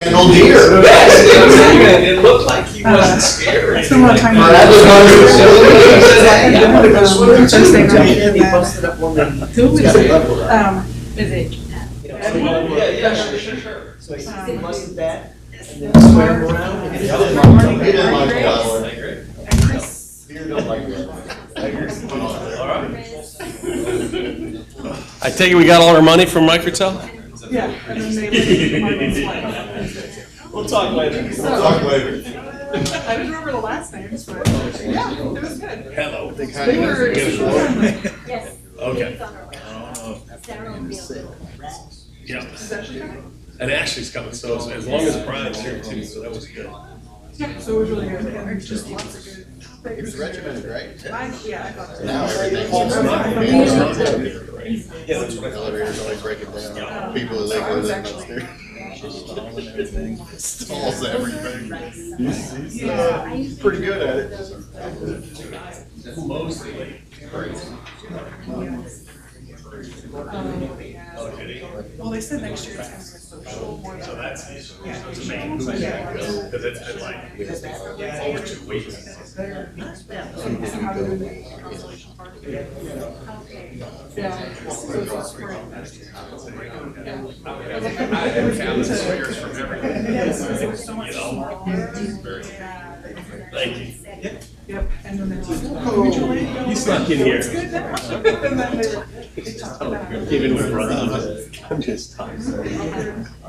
Handle deer. It looked like he wasn't scared. It's been a long time. Thursday night, He and then, busted up one of who was it? Is it? Yeah, sure. So he busted that, and then swam around. He didn't like that. Deer don't like that. All right. I take it we got all our money from Microtel? Yeah, and then they leave Marvin's flight. We'll talk later. We'll talk later. I didn't remember the last names, but yeah, it was good. Hello. They were super friendly. Yes. Okay. He's on our way. Sarah will be able to. Yeah. Is Ashley coming? And Ashley's coming, so as long as Brian's here too, so that was good. Yeah, so it was really good. And just lots of good. He was regimented, right? Yeah, I thought so. Now everything's It's not- it's not gonna be, right? Yeah, that's what I Elevators always break it down. People that live with it upstairs. Stalls everything. He's pretty good at it. Mostly. Well, they said next year it's gonna be a social more than. So that's the issue. It's the main, Yeah. because it's been like over 2 weeks. Yeah. So it's all spring. Yes, there's so much smaller. Thank you. Yep, and then they're like, oh, mutually. You snuck in here. It's good now. And then they talked about it. Even with brother, I'm just tired.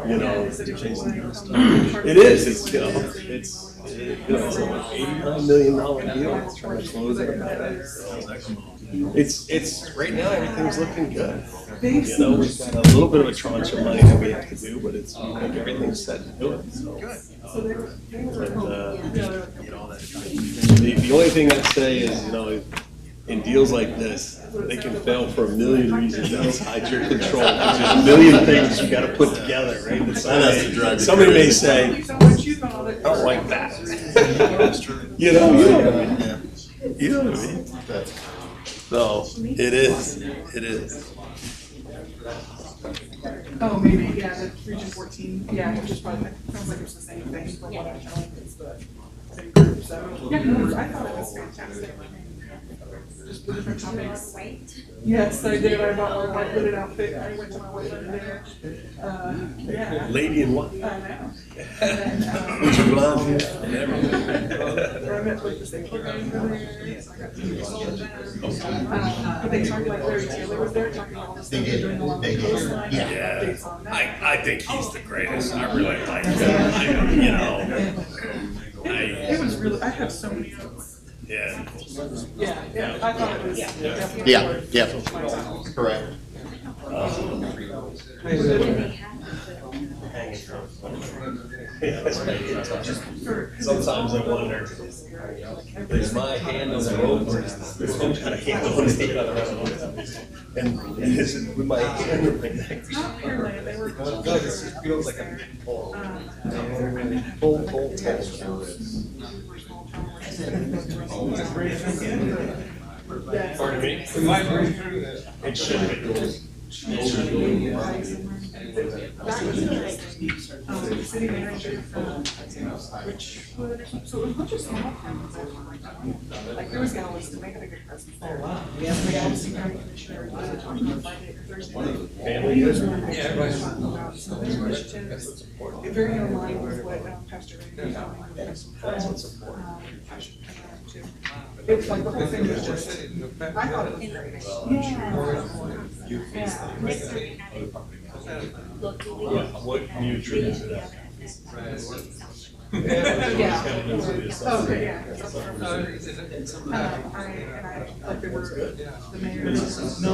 You know, it is, it's, you know, it's $89 million deal, it's trying to close it. It's, right now, everything's looking good. You know, we've got a little bit of a tranche of money that we have to do, but it's, I think everything's set to do it, so. But, the only thing I'd say is, you know, in deals like this, they can fail for a million reasons outside your control. There's just a million things you gotta put together, right? And somebody may say, I don't like that. You know what I mean? So, it is. Oh, maybe, yeah, the Region 14, yeah, which is probably, sounds like it's the same thing from what I'm telling, it's the same group, so. Yeah, no, I thought it was fantastic. Just the different topics. Yes, I did, I bought my white hooded outfit, I went to my white hooded dinner. Yeah. Lady in what? I know. And then, With your blonde hair. I met with the state program over there, so I got to consult with them. But they talked like Larry Taylor was there, talking about all the stuff they're doing along the coastline. Yeah, Updates on that. I think he's the greatest. I really like him. You know, It was really, I have so many notes. yeah. Yeah, I thought it was definitely. Yeah, correct. Sometimes I wonder, is my hand on the rope or is this some kind of hand on the and is it with my hand or my neck? Apparently, they were. God, this feels like a pull. Pull. Pardon me? It should be. That was interesting. City manager, which was, so it was a bunch of small towns. Like there was Galveston, they had a good presence there. The Galveston County Commissioner was talking about budget Thursday. He was really good about some of their initiatives. It very in line with what Pastor Ray was doing with some support. It was like the whole thing was just, I thought it was great. What nutrient is it? Yeah. Okay, yeah. Like they were, the mayor. No.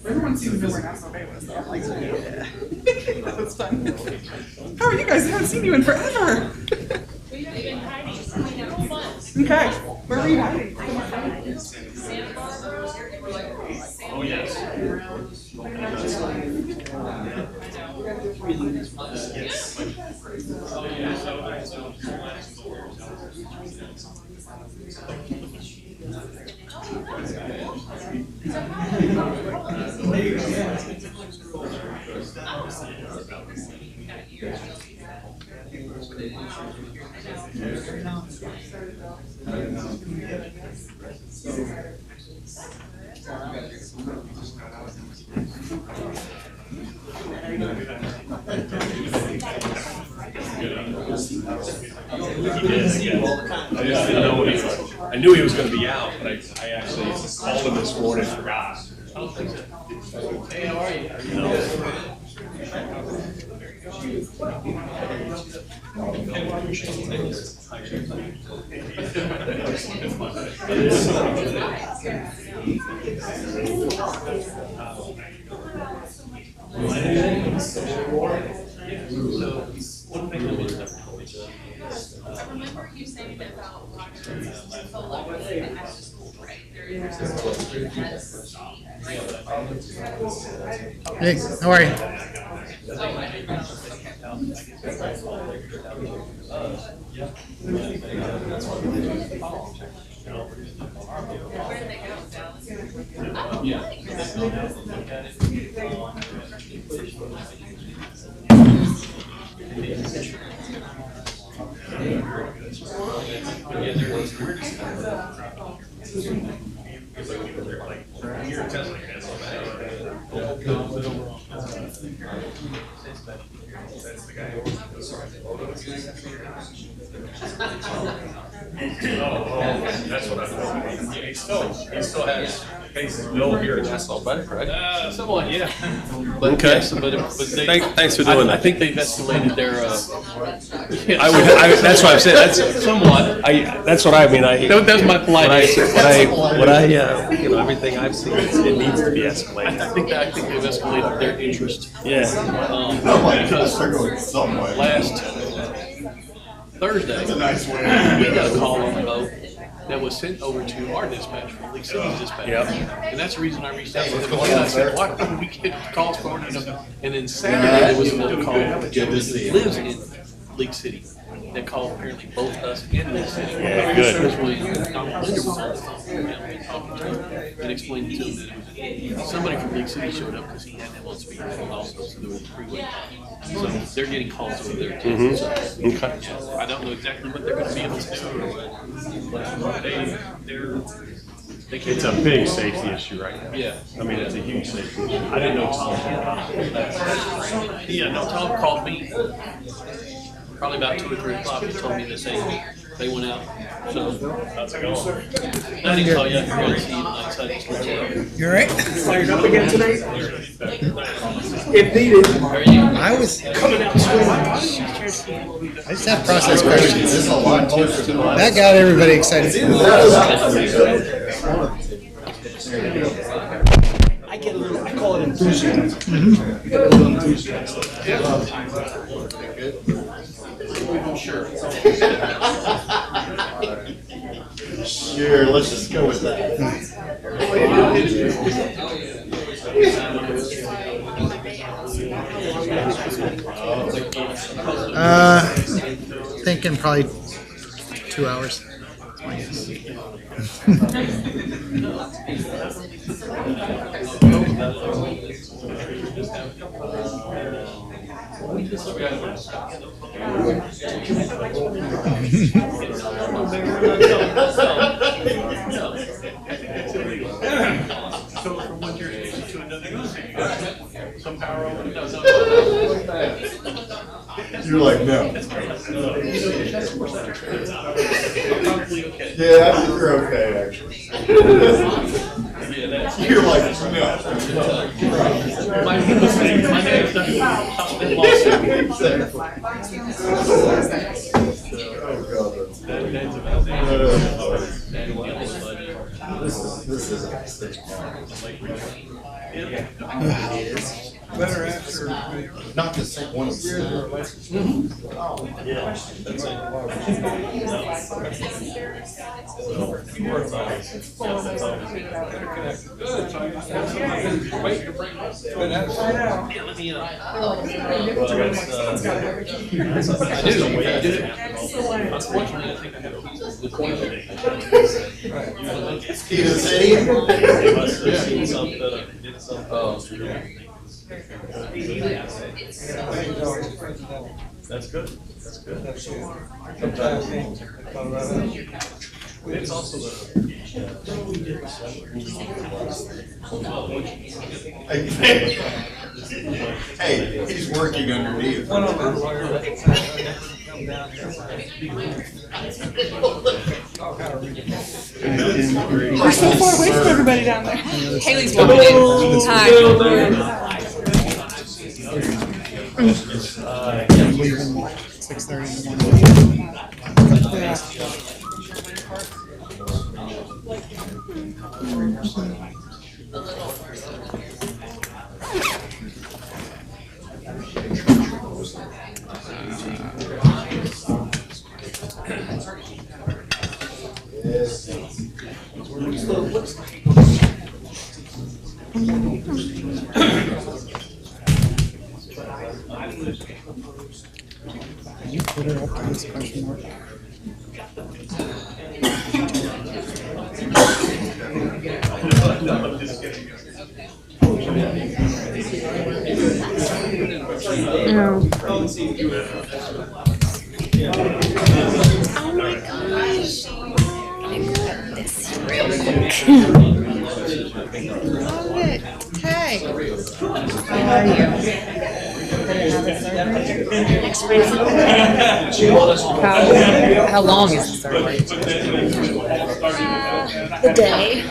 Everyone seems to know where Nassau Bay was, though. Like, yeah. That was fun. How are you guys? I haven't seen you in forever. We've been hiding for 2 months. Okay, where were you hiding? Santa Barbara. Oh, yes. I knew he was going to be out, but I actually called him this morning and forgot. Hey, how are you? I remember you saying about watching felt like after school break. Hey, how are you? That's what I'm doing. He still has cases bill here in Nassau, correct? Somewhat, yeah. But Okay. yes, but they, Thanks for doing I that. think they've escalated their. That's what I'm saying. That's Somewhat. That's what I mean. That's my polite answer. You know, everything I've seen, it needs to be escalated. I think they've escalated their interest. Yeah. Because Somewhere. last Thursday, we got a call on the boat that was sent over to our dispatch, from League City's dispatch. Yep. And that's the reason I reached out to them again. I said, why don't we get calls forwarded? And then Saturday, there was another call from a gentleman who lives in League City that called apparently both us and League City. Yeah, good. This was Dr. Linder was on the phone and talking to him and explaining to him that it was somebody from League City showed up because he had them on speaker and also so there was a freeway. So they're getting calls over there too. So, Okay. yeah, I don't know exactly what they're going to be able to do, but they can't. It's a big safety issue right now. Yeah. I mean, it's a huge safety issue. I didn't know Tom knew about it. Yeah, no, Tom called me probably about 2 or 3 o'clock and told me that they went out. So How's it going? I didn't call you. I forgot to see you tonight, so I just let you know. You all right? Fired up again tonight? If needed. How are you? I was. Coming out swinging. I just have process questions. This is a lot closer to us. That got everybody excited. I get a little, I call it enthusiasm. I get a little enthusiasm. Sure. Sure, let's just go with that. Thinking probably 2 hours. That's my guess. So from one jurisdiction to another, you got some power over it. You're like, no. Probably okay. Yeah, I think you're okay, actually. Yeah, that's. You're like, no. My name's Dustin Lawson. Oh, God, That's about this is a mistake. Better after. Not the same one. Yeah. That's Yeah, let me I do. Unfortunately, I think I have the coin today. Key to the city? They must have seen something, or did something. That's good, that's good. It's also the. Hey, he's working underneath. We're so far away from everybody down there. Haley's walking in. Hi. Leaving 6:30 in the morning. Can you put her up to this question mark? No. Oh my gosh. This real quick. Love it. Hey. How are you? How long is the surgery? The day.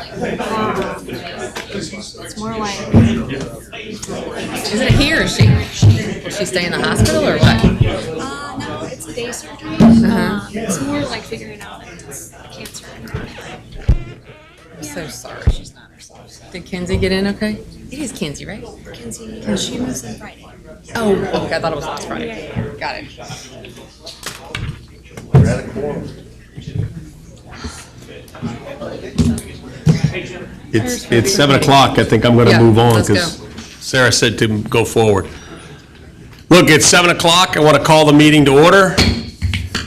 It's more like. Is it here or is she? Will she stay in the hospital or what? No, it's a day surgery. It's more like figuring out that it's cancer. I'm so sorry she's not herself. Did Kenzie get in okay? It is Kenzie, right? Kenzie, she moves on Friday. Oh, okay. I thought it was last Friday. Got it. It's 7 o'clock. I think I'm going to Yeah, move on let's because go. Sarah said to go forward. Look, it's 7 o'clock. I want to call the meeting to order.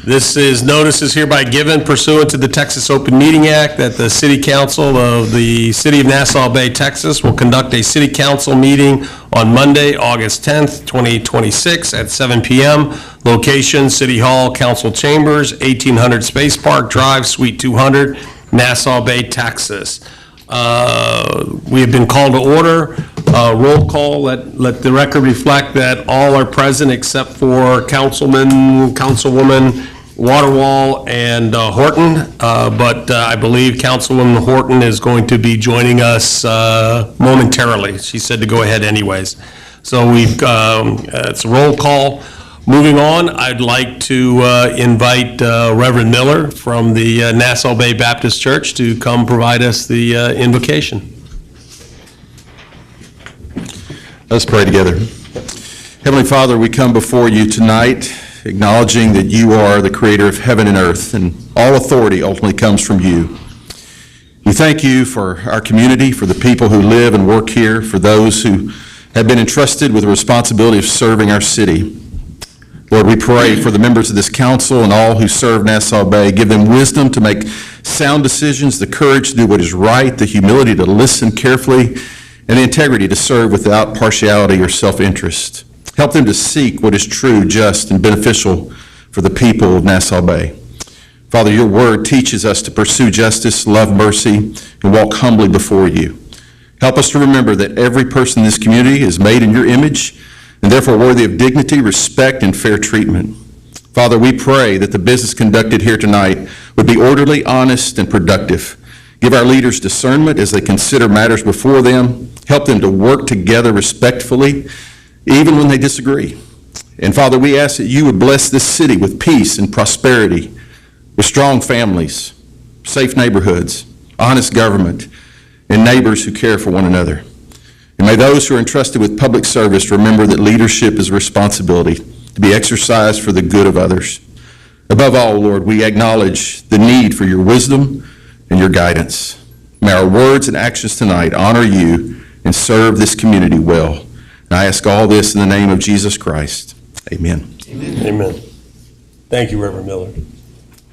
This is notice is hereby given pursuant to the Texas Open Meeting Act that the City Council of the City of Nassau Bay, Texas will conduct a City Council meeting on Monday, August 10th, 2026 at 7 p.m. Location, City Hall, Council Chambers, 1800 Space Park Drive, Suite 200, Nassau Bay, Texas. We have been called to order. Roll call, let the record reflect that all are present except for Councilman, Councilwoman Waterwall, and Horton. But I believe Councilwoman Horton is going to be joining us momentarily. She said to go ahead anyways. So it's a roll call. Moving on, I'd like to invite Reverend Miller from the Nassau Bay Baptist Church to come provide us the invocation. Let's pray together. Heavenly Father, we come before you tonight acknowledging that you are the creator of heaven and earth, and all authority ultimately comes from you. We thank you for our community, for the people who live and work here, for those who have been entrusted with the responsibility of serving our city. Lord, we pray for the members of this council and all who serve Nassau Bay. Give them wisdom to make sound decisions, the courage to do what is right, the humility to listen carefully, and the integrity to serve without partiality or self-interest. Help them to seek what is true, just, and beneficial for the people of Nassau Bay. Father, your word teaches us to pursue justice, love mercy, and walk humbly before you. Help us to remember that every person in this community is made in your image and therefore worthy of dignity, respect, and fair treatment. Father, we pray that the business conducted here tonight would be orderly, honest, and productive. Give our leaders discernment as they consider matters before them. Help them to work together respectfully, even when they disagree. And Father, we ask that you would bless this city with peace and prosperity, with strong families, safe neighborhoods, honest government, and neighbors who care for one another. And may those who are entrusted with public service remember that leadership is a responsibility to be exercised for the good of others. Above all, Lord, we acknowledge the need for your wisdom and your guidance. May our words and actions tonight honor you and serve this community well. And I ask all this in the name of Jesus Christ. Amen. Amen. Thank you, Reverend Miller.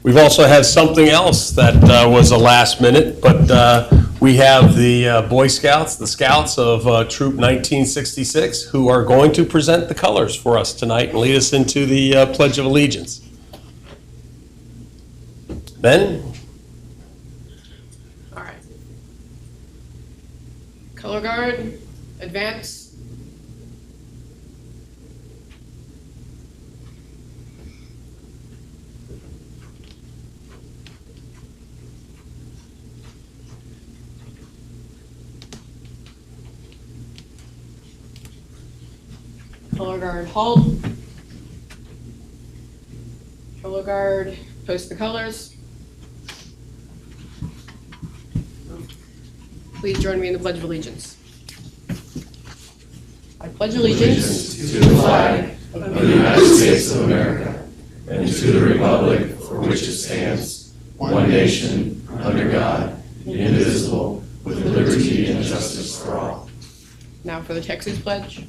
We've also had something else that was a last minute, but we have the Boy Scouts, the Scouts of Troop 1966, who are going to present the colors for us tonight and lead us into the Pledge of Allegiance. Ben? All right. Color guard, advance. Color guard, halt. Color guard, post the colors. Please join me in the Pledge of Allegiance. I pledge allegiance to the flag of the United States of America and to the republic for which it stands, one nation, under God, indivisible, with liberty and justice for all. Now for the Texas Pledge.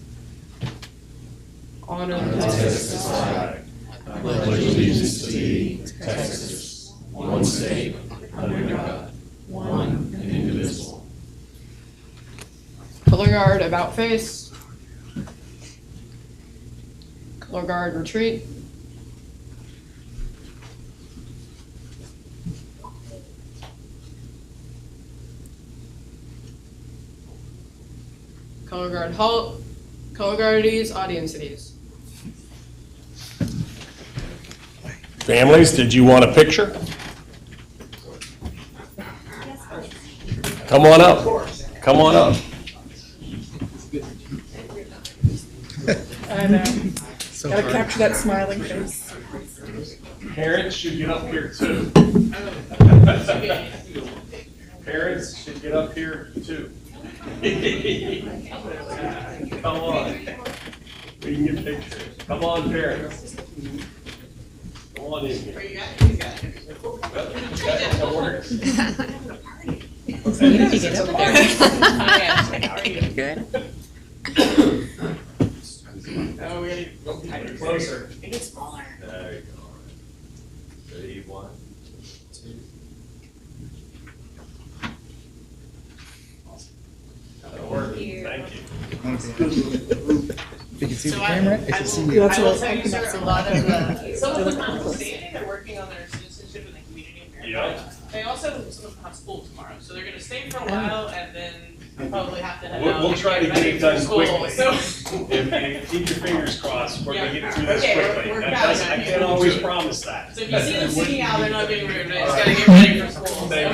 Honor the Texas flag. I pledge allegiance to thee, Texas, one state, under God, one and indivisible. Color guard, about face. Color guard, retreat. Color guard, halt. Color guard at ease, audience at ease. Families, did you want a picture? Come on up. Come on up. I know. Gotta capture that smiling face. Parents should get up here too. Parents should get up here too. Come on. We can get pictures. Come on, parents. Come on in here. That works. You need to get up there. Good. Oh, we gotta go closer. Make it smaller. There you go. Ready, 1, 2. Awesome. That'll work. Thank you. If you can see the camera, it should see you. That's I will what tell I you, was sir, a lot of, some of them have standing, they're working on their citizenship in the community here. Yeah. They also, some of them have school tomorrow, so they're gonna stay for a while and then probably have to head out. We'll and try to get get ready it for done school, quickly. so. If keep your fingers crossed, we're gonna get through this Okay, quickly. we're That counting doesn't- on I you. can't always promise that. So if you see them sitting out, they're not being rude, they just gotta get ready for school, so.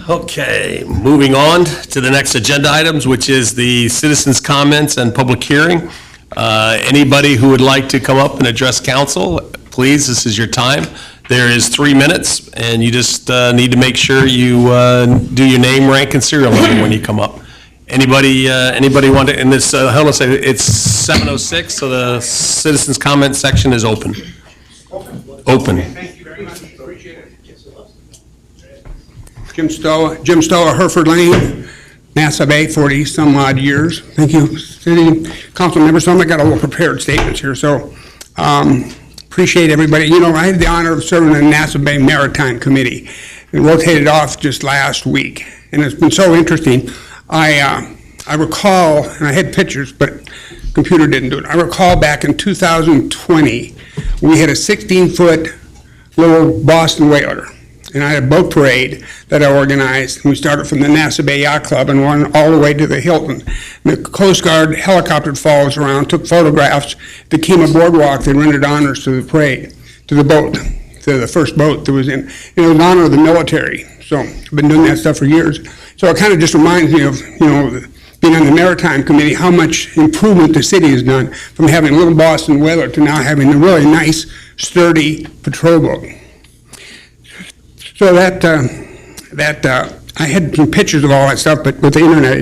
Okay, moving on to the next agenda items, which is the citizens' comments and public hearing. Anybody who would like to come up and address council, please, this is your time. There is 3 minutes, and you just need to make sure you do your name, rank, and serial number when you come up. Anybody want to, in this, hold on a second, it's 7:06, so the citizens' comment section is open. Open. Thank you very much, appreciate it. Jim Stowe, Hereford Lane, Nassau Bay, 40-some odd years. Thank you, city council members. So I got a little prepared statements here, so appreciate everybody. You know, I had the honor of serving on the Nassau Bay Maritime Committee and rotated off just last week, and it's been so interesting. I recall, and I had pictures, but computer didn't do it. I recall back in 2020, we had a 16-foot little Boston whaler. And I had a boat parade that I organized. We started from the Nassau Bay Yacht Club and went all the way to the Hilton. The Coast Guard helicopter follows around, took photographs. The Kima Boardwalk, they rendered honors to the parade, to the boat, to the first boat that was in. And it was in honor of the military. So I've been doing that stuff for years. So it kind of just reminds me of, you know, being on the Maritime Committee, how much improvement the city has done from having a little Boston whaler to now having a really nice, sturdy patrol boat. So that I had some pictures of all that stuff, but with the internet, I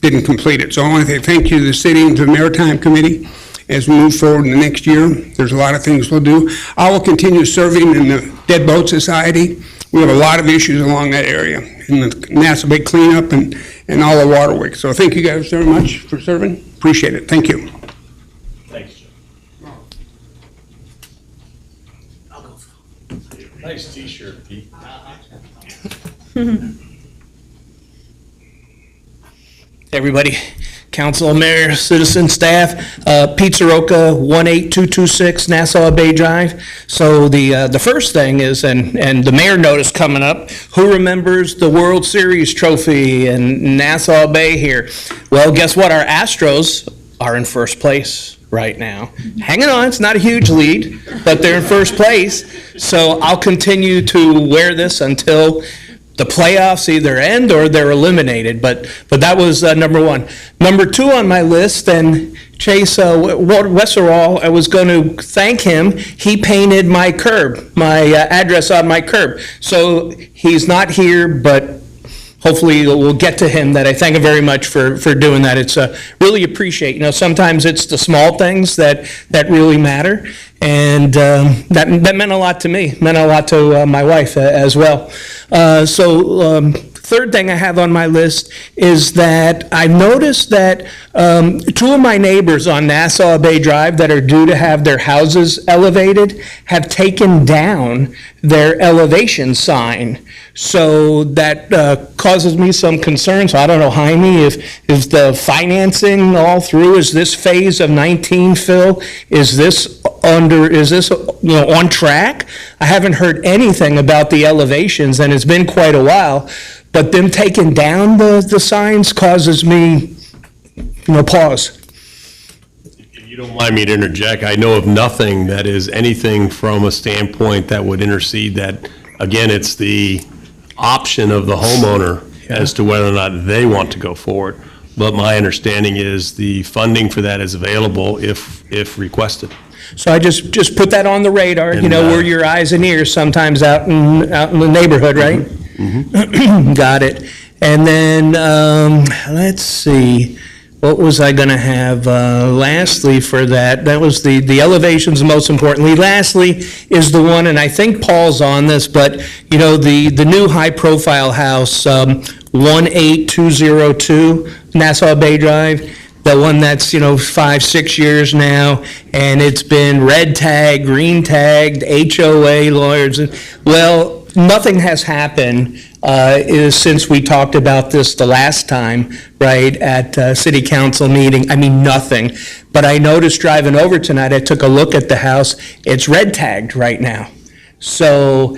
didn't complete it. So I want to say thank you to the city and to the Maritime Committee as we move forward in the next year. There's a lot of things we'll do. I will continue serving in the Dead Boat Society. We have a lot of issues along that area, in the Nassau Bay cleanup and all the waterways. So thank you guys very much for serving. Appreciate it. Thank you. Thanks, Joe. Nice t-shirt, Pete. Everybody, council, mayor, citizen, staff, Pete Soroka, 18226 Nassau Bay Drive. So the first thing is, and the mayor noticed coming up, who remembers the World Series trophy in Nassau Bay here? Well, guess what? Our Astros are in first place right now. Hanging on, it's not a huge lead, but they're in first place. So I'll continue to wear this until the playoffs either end or they're eliminated, but that was number one. Number two on my list, and Chase Wesserall, I was going to thank him. He painted my curb, my address on my curb. So he's not here, but hopefully we'll get to him. That I thank him very much for doing that. It's really appreciate. Sometimes it's the small things that really matter, and that meant a lot to me. Meant a lot to my wife as well. Third thing I have on my list is that I noticed that two of my neighbors on Nassau Bay Drive that are due to have their houses elevated have taken down their elevation sign. So that causes me some concern. So I don't know, Jaime, if the financing all through, is this phase of 19 fill, is this on track? I haven't heard anything about the elevations, and it's been quite a while. But them taking down the signs causes me, pause. If you don't mind me to interject, I know of nothing that is anything from a standpoint that would intercede that. Again, it's the option of the homeowner as to whether or not they want to go forward. But my understanding is the funding for that is available if requested. So I just put that on the radar. And, we're your eyes and ears sometimes out in the neighborhood, right? Mm-hmm. Got it. And then let's see, what was I going to have lastly for that? That was the elevations most importantly. Lastly is the one, and I think Paul's on this, but the new high-profile house, 18202 Nassau Bay Drive. The one that's, 5-6 years now, and it's been red tagged, green tagged, HOA lawyers. Well, nothing has happened since we talked about this the last time, right, at city council meeting. I mean, nothing. But I noticed driving over tonight, I took a look at the house. It's red tagged right now. So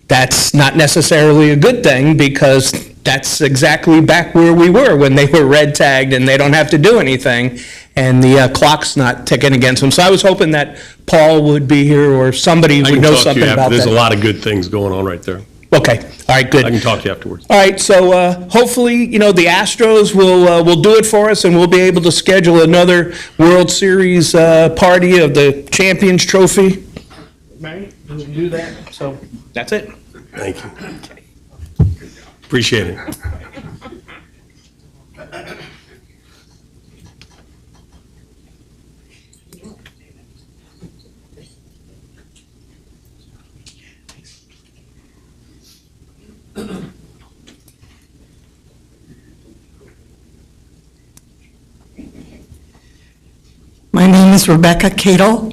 that's not necessarily a good thing, because that's exactly back where we were when they were red tagged and they don't have to do anything, and the clock's not ticking against them. So I was hoping that Paul would be here or somebody would know something about that. There's a lot of good things going on right there. Okay, all right, good. I can talk to you afterwards. All right, so hopefully, the Astros will do it for us, and we'll be able to schedule another World Series party of the Champions Trophy. Right, we'll do that. So that's it. Thank you. Appreciate it. My name is Rebecca Cato,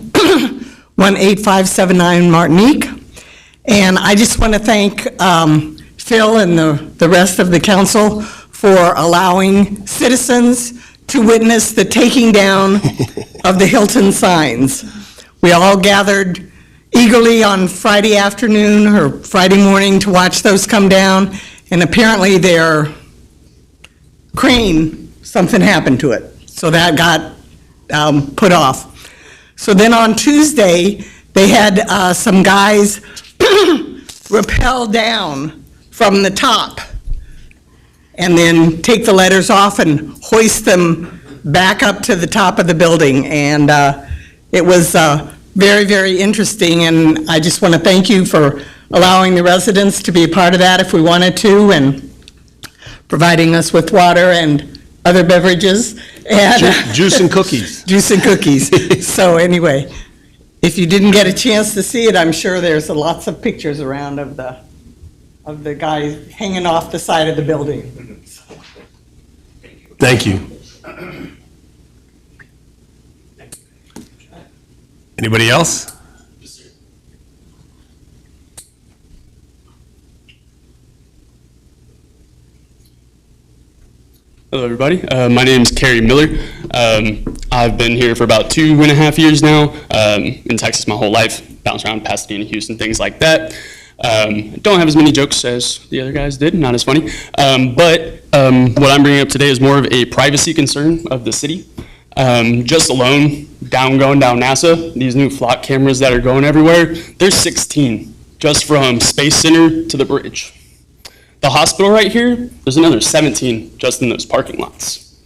18579 Martinique, and I just want to thank Phil and the rest of the council for allowing citizens to witness the taking down of the Hilton signs. We all gathered eagerly on Friday afternoon or Friday morning to watch those come down, and apparently their crane, something happened to it. So that got put off. So then on Tuesday, they had some guys rappel down from the top and then take the letters off and hoist them back up to the top of the building. And it was very, very interesting, and I just want to thank you for allowing the residents to be a part of that if we wanted to, and providing us with water and other beverages. And Juice and cookies. Juice and cookies. So anyway, if you didn't get a chance to see it, I'm sure there's lots of pictures around of the of the guy hanging off the side of the building. Thank you. Anybody else? Hello, everybody. My name is Kerry Miller. I've been here for about 2.5 years now, in Texas my whole life, bounced around Pasadena, Houston, things like that. Don't have as many jokes as the other guys did, not as funny. But what I'm bringing up today is more of a privacy concern of the city. Just alone, going down Nassau, these new flock cameras that are going everywhere, there's 16, just from Space Center to the bridge. The hospital right here, there's another 17 just in those parking lots.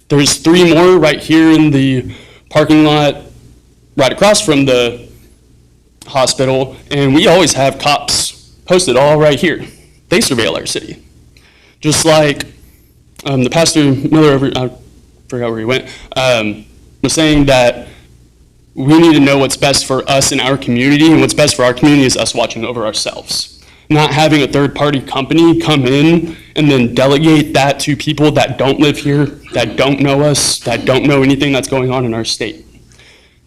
There's 3 more right here in the parking lot right across from the hospital, and we always have cops posted all right here. They surveil our city. Just like the Pastor Miller, I forgot where he went, was saying that we need to know what's best for us in our community, and what's best for our community is us watching over ourselves. Not having a third-party company come in and then delegate that to people that don't live here, that don't know us, that don't know anything that's going on in our state.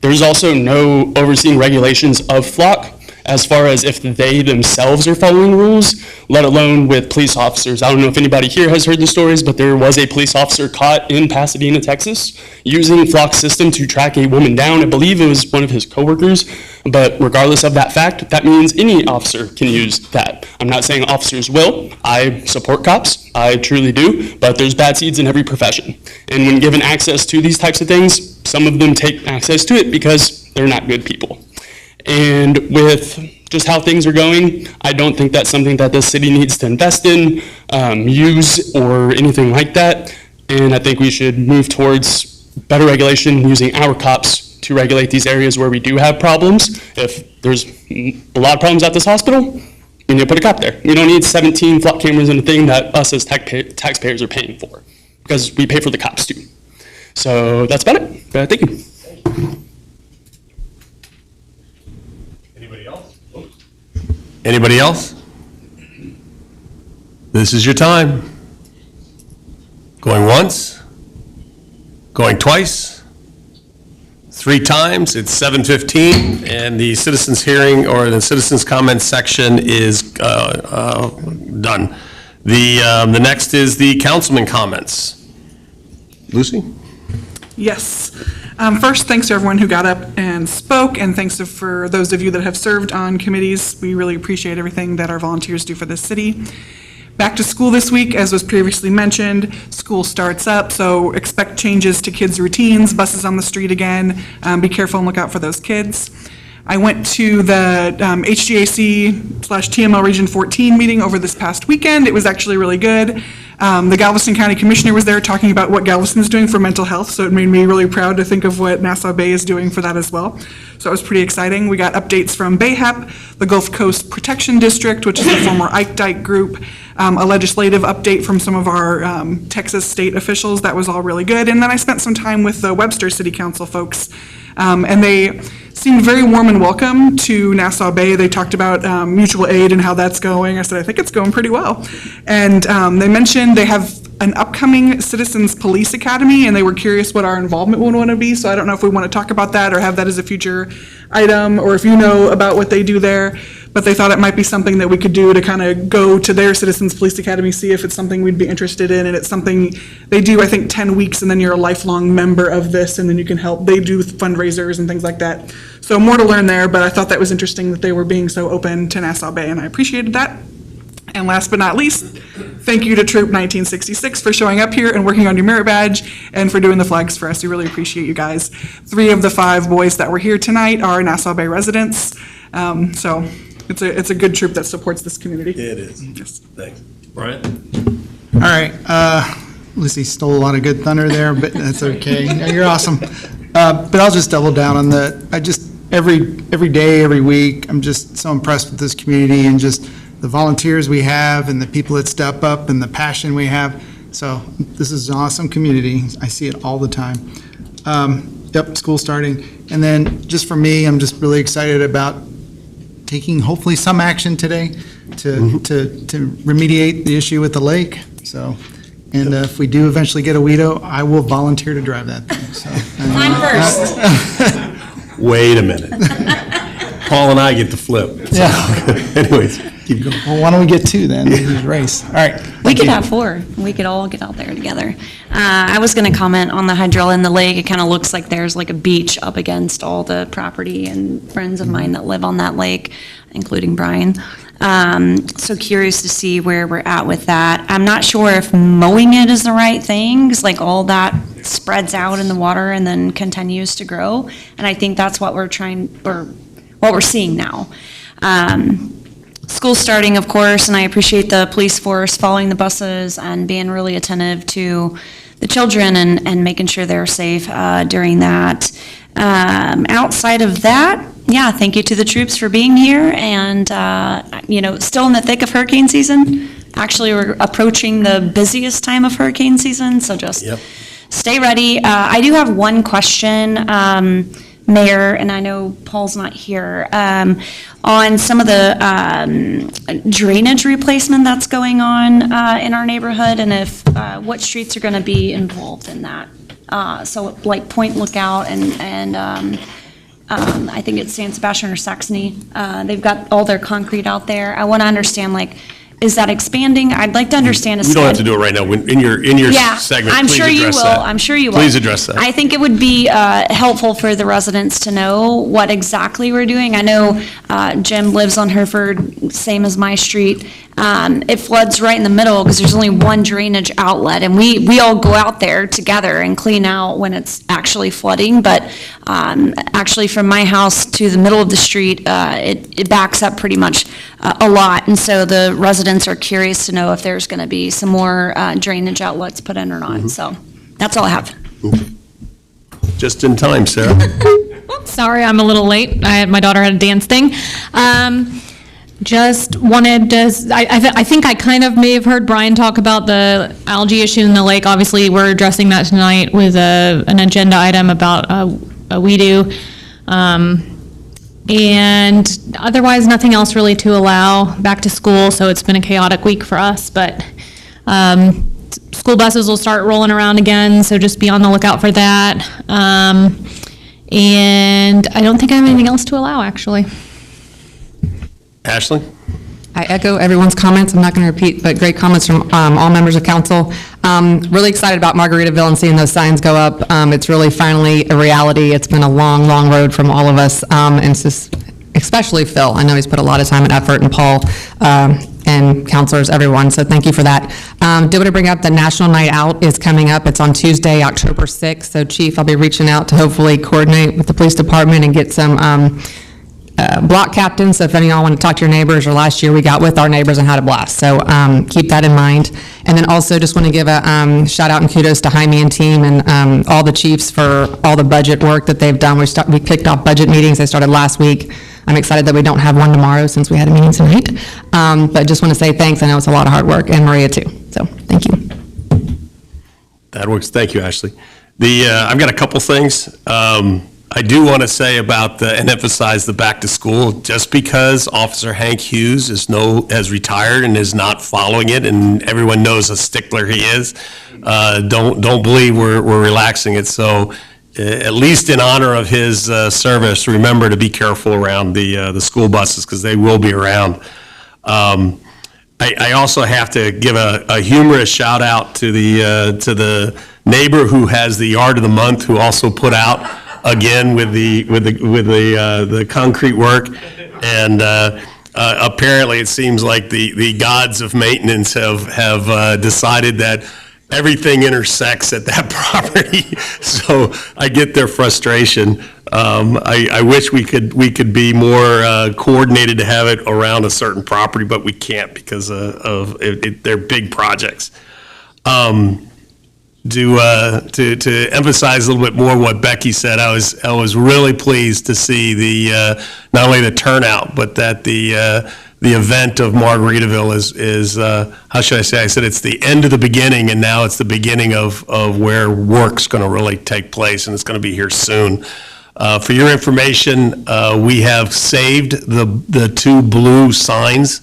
There's also no overseeing regulations of flock as far as if they themselves are following rules, let alone with police officers. I don't know if anybody here has heard the stories, but there was a police officer caught in Pasadena, Texas, using Flock's system to track a woman down. I believe it was one of his coworkers, but regardless of that fact, that means any officer can use that. I'm not saying officers will. I support cops, I truly do, but there's bad seeds in every profession. And when given access to these types of things, some of them take access to it because they're not good people. And with just how things are going, I don't think that's something that the city needs to invest in, use, or anything like that. And I think we should move towards better regulation using our cops to regulate these areas where we do have problems. If there's a lot of problems at this hospital, we need to put a cop there. We don't need 17 flock cameras in a thing that us as taxpayers are paying for, because we pay for the cops too. So that's about it. Thank you. Anybody else? This is your time. Going once, going twice, 3 times. It's 7:15, and the citizens hearing or the citizens comment section is done. The next is the councilman comments. Lucy? Yes. First, thanks to everyone who got up and spoke, and thanks for those of you that have served on committees. We really appreciate everything that our volunteers do for this city. Back to school this week, as was previously mentioned, school starts up, so expect changes to kids' routines, buses on the street again. Be careful and look out for those kids. I went to the HGAC/TML Region 14 meeting over this past weekend. It was actually really good. The Galveston County Commissioner was there talking about what Galveston is doing for mental health, so it made me really proud to think of what Nassau Bay is doing for that as well. So it was pretty exciting. We got updates from BAHAP, the Gulf Coast Protection District, which is the former Ike Dike group, a legislative update from some of our Texas state officials. That was all really good. And then I spent some time with the Webster City Council folks, and they seemed very warm and welcome to Nassau Bay. They talked about mutual aid and how that's going. I said, I think it's going pretty well. And they mentioned they have an upcoming Citizens Police Academy, and they were curious what our involvement would want to be. So I don't know if we want to talk about that or have that as a future item, or if you know about what they do there. But they thought it might be something that we could do to kind of go to their Citizens Police Academy, see if it's something we'd be interested in. And it's something they do, I think, 10 weeks, and then you're a lifelong member of this, and then you can help. They do fundraisers and things like that. So more to learn there, but I thought that was interesting that they were being so open to Nassau Bay, and I appreciated that. And last but not least, thank you to Troop 1966 for showing up here and working on your merit badge, and for doing the flags for us. We really appreciate you guys. 3 of the 5 boys that were here tonight are Nassau Bay residents. So it's a good troop that supports this community. It is. Yes. Thanks. Brian? All right. Lucy stole a lot of good thunder there, but that's okay. No, you're awesome. But I'll just double down on every day, every week, I'm just so impressed with this community and just the volunteers we have and the people that step up and the passion we have. So this is an awesome community. I see it all the time. Yep, school starting. And then just for me, I'm just really excited about taking hopefully some action today to remediate the issue with the lake, so. And if we do eventually get a Weedo, I will volunteer to drive that thing, so. I'm first. Wait a minute. Paul and I get to flip. Yeah. Anyways, keep going. Well, why don't we get two then, race, all right. We could have 4. We could all get out there together. I was going to comment on the hydrilla in the lake. It kind of looks like there's like a beach up against all the property, and friends of mine that live on that lake, including Brian. So curious to see where we're at with that. I'm not sure if mowing it is the right thing, because like all that spreads out in the water and then continues to grow. And I think that's what we're what we're seeing now. School starting, of course, and I appreciate the police force following the buses and being really attentive to the children and making sure they're safe during that. Outside of that, yeah, thank you to the troops for being here and, still in the thick of hurricane season. Actually, we're approaching the busiest time of hurricane season, so just stay ready. I do have one question, Mayor, and I know Paul's not here, on some of the drainage replacement that's going on in our neighborhood, and if what streets are going to be involved in that. So like Point Lookout and I think it's San Sebastian or Saxony. They've got all their concrete out there. I want to understand, like, is that expanding? I'd like to understand. You don't have to do it right now. In your segment, I'm please sure you address will. that. I'm sure you will. Please address that. I think it would be helpful for the residents to know what exactly we're doing. I know Jim lives on Hereford, same as my street. It floods right in the middle because there's only one drainage outlet, and we all go out there together and clean out when it's actually flooding. But actually, from my house to the middle of the street, it backs up pretty much a lot, and so the residents are curious to know if there's going to be some more drainage outlets put in or not. So that's all I have. Just in time, Sarah. Sorry, I'm a little late. My daughter had a dance thing. Just wanted to, I think I kind of may have heard Brian talk about the algae issue in the lake. Obviously, we're addressing that tonight with an agenda item about a WeDo. And otherwise, nothing else really to allow. Back to school, so it's been a chaotic week for us, but school buses will start rolling around again, so just be on the lookout for that. And I don't think I have anything else to allow, actually. Ashley? I echo everyone's comments. I'm not going to repeat, but great comments from all members of council. Really excited about Margaritaville and seeing those signs go up. It's really finally a reality. It's been a long, long road from all of us, and it's just, especially Phil. I know he's put a lot of time and effort, and Paul, and counselors, everyone, so thank you for that. Did want to bring up the National Night Out is coming up. It's on Tuesday, October 6th, so Chief, I'll be reaching out to hopefully coordinate with the police department and get some block captains, so if any of y'all want to talk to your neighbors, or last year we got with our neighbors and had a blast, so keep that in mind. And then also just want to give a shout out and kudos to Jaime and team and all the chiefs for all the budget work that they've done. We kicked off budget meetings. They started last week. I'm excited that we don't have one tomorrow since we had a meeting tonight, but just want to say thanks. I know it's a lot of hard work, and Maria too, so thank you. That works. Thank you, Ashley. I've got a couple things. I do want to say about and emphasize the back to school, just because Officer Hank Hughes has retired and is not following it, and everyone knows a stickler he is. Don't believe we're relaxing it. So at least in honor of his service, remember to be careful around the school buses, because they will be around. I also have to give a humorous shout out to the neighbor who has the yard of the month, who also put out again with the concrete work, and apparently it seems like the gods of maintenance have decided that everything intersects at that property. So I get their frustration. I wish we could be more coordinated to have it around a certain property, but we can't because they're big projects. To emphasize a little bit more what Becky said, I was really pleased to see not only the turnout, but that the event of Margaritaville is how should I say? I said it's the end of the beginning, and now it's the beginning of where work's going to really take place, and it's going to be here soon. For your information, we have saved the two blue signs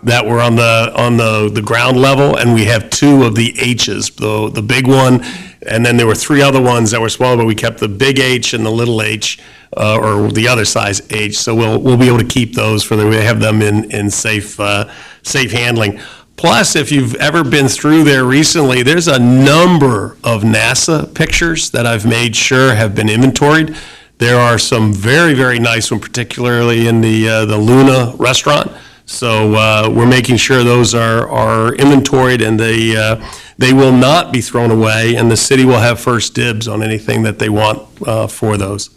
that were on the ground level, and we have 2 of the H's, the big one, and then there were 3 other ones that were smaller, but we kept the big H and the little h, or the other size H, so we'll be able to keep those we have them in safe handling. Plus, if you've ever been through there recently, there's a number of NASA pictures that I've made sure have been inventoried. There are some very, very nice ones, particularly in the Luna restaurant. So we're making sure those are inventoried, and they will not be thrown away, and the city will have first dibs on anything that they want for those.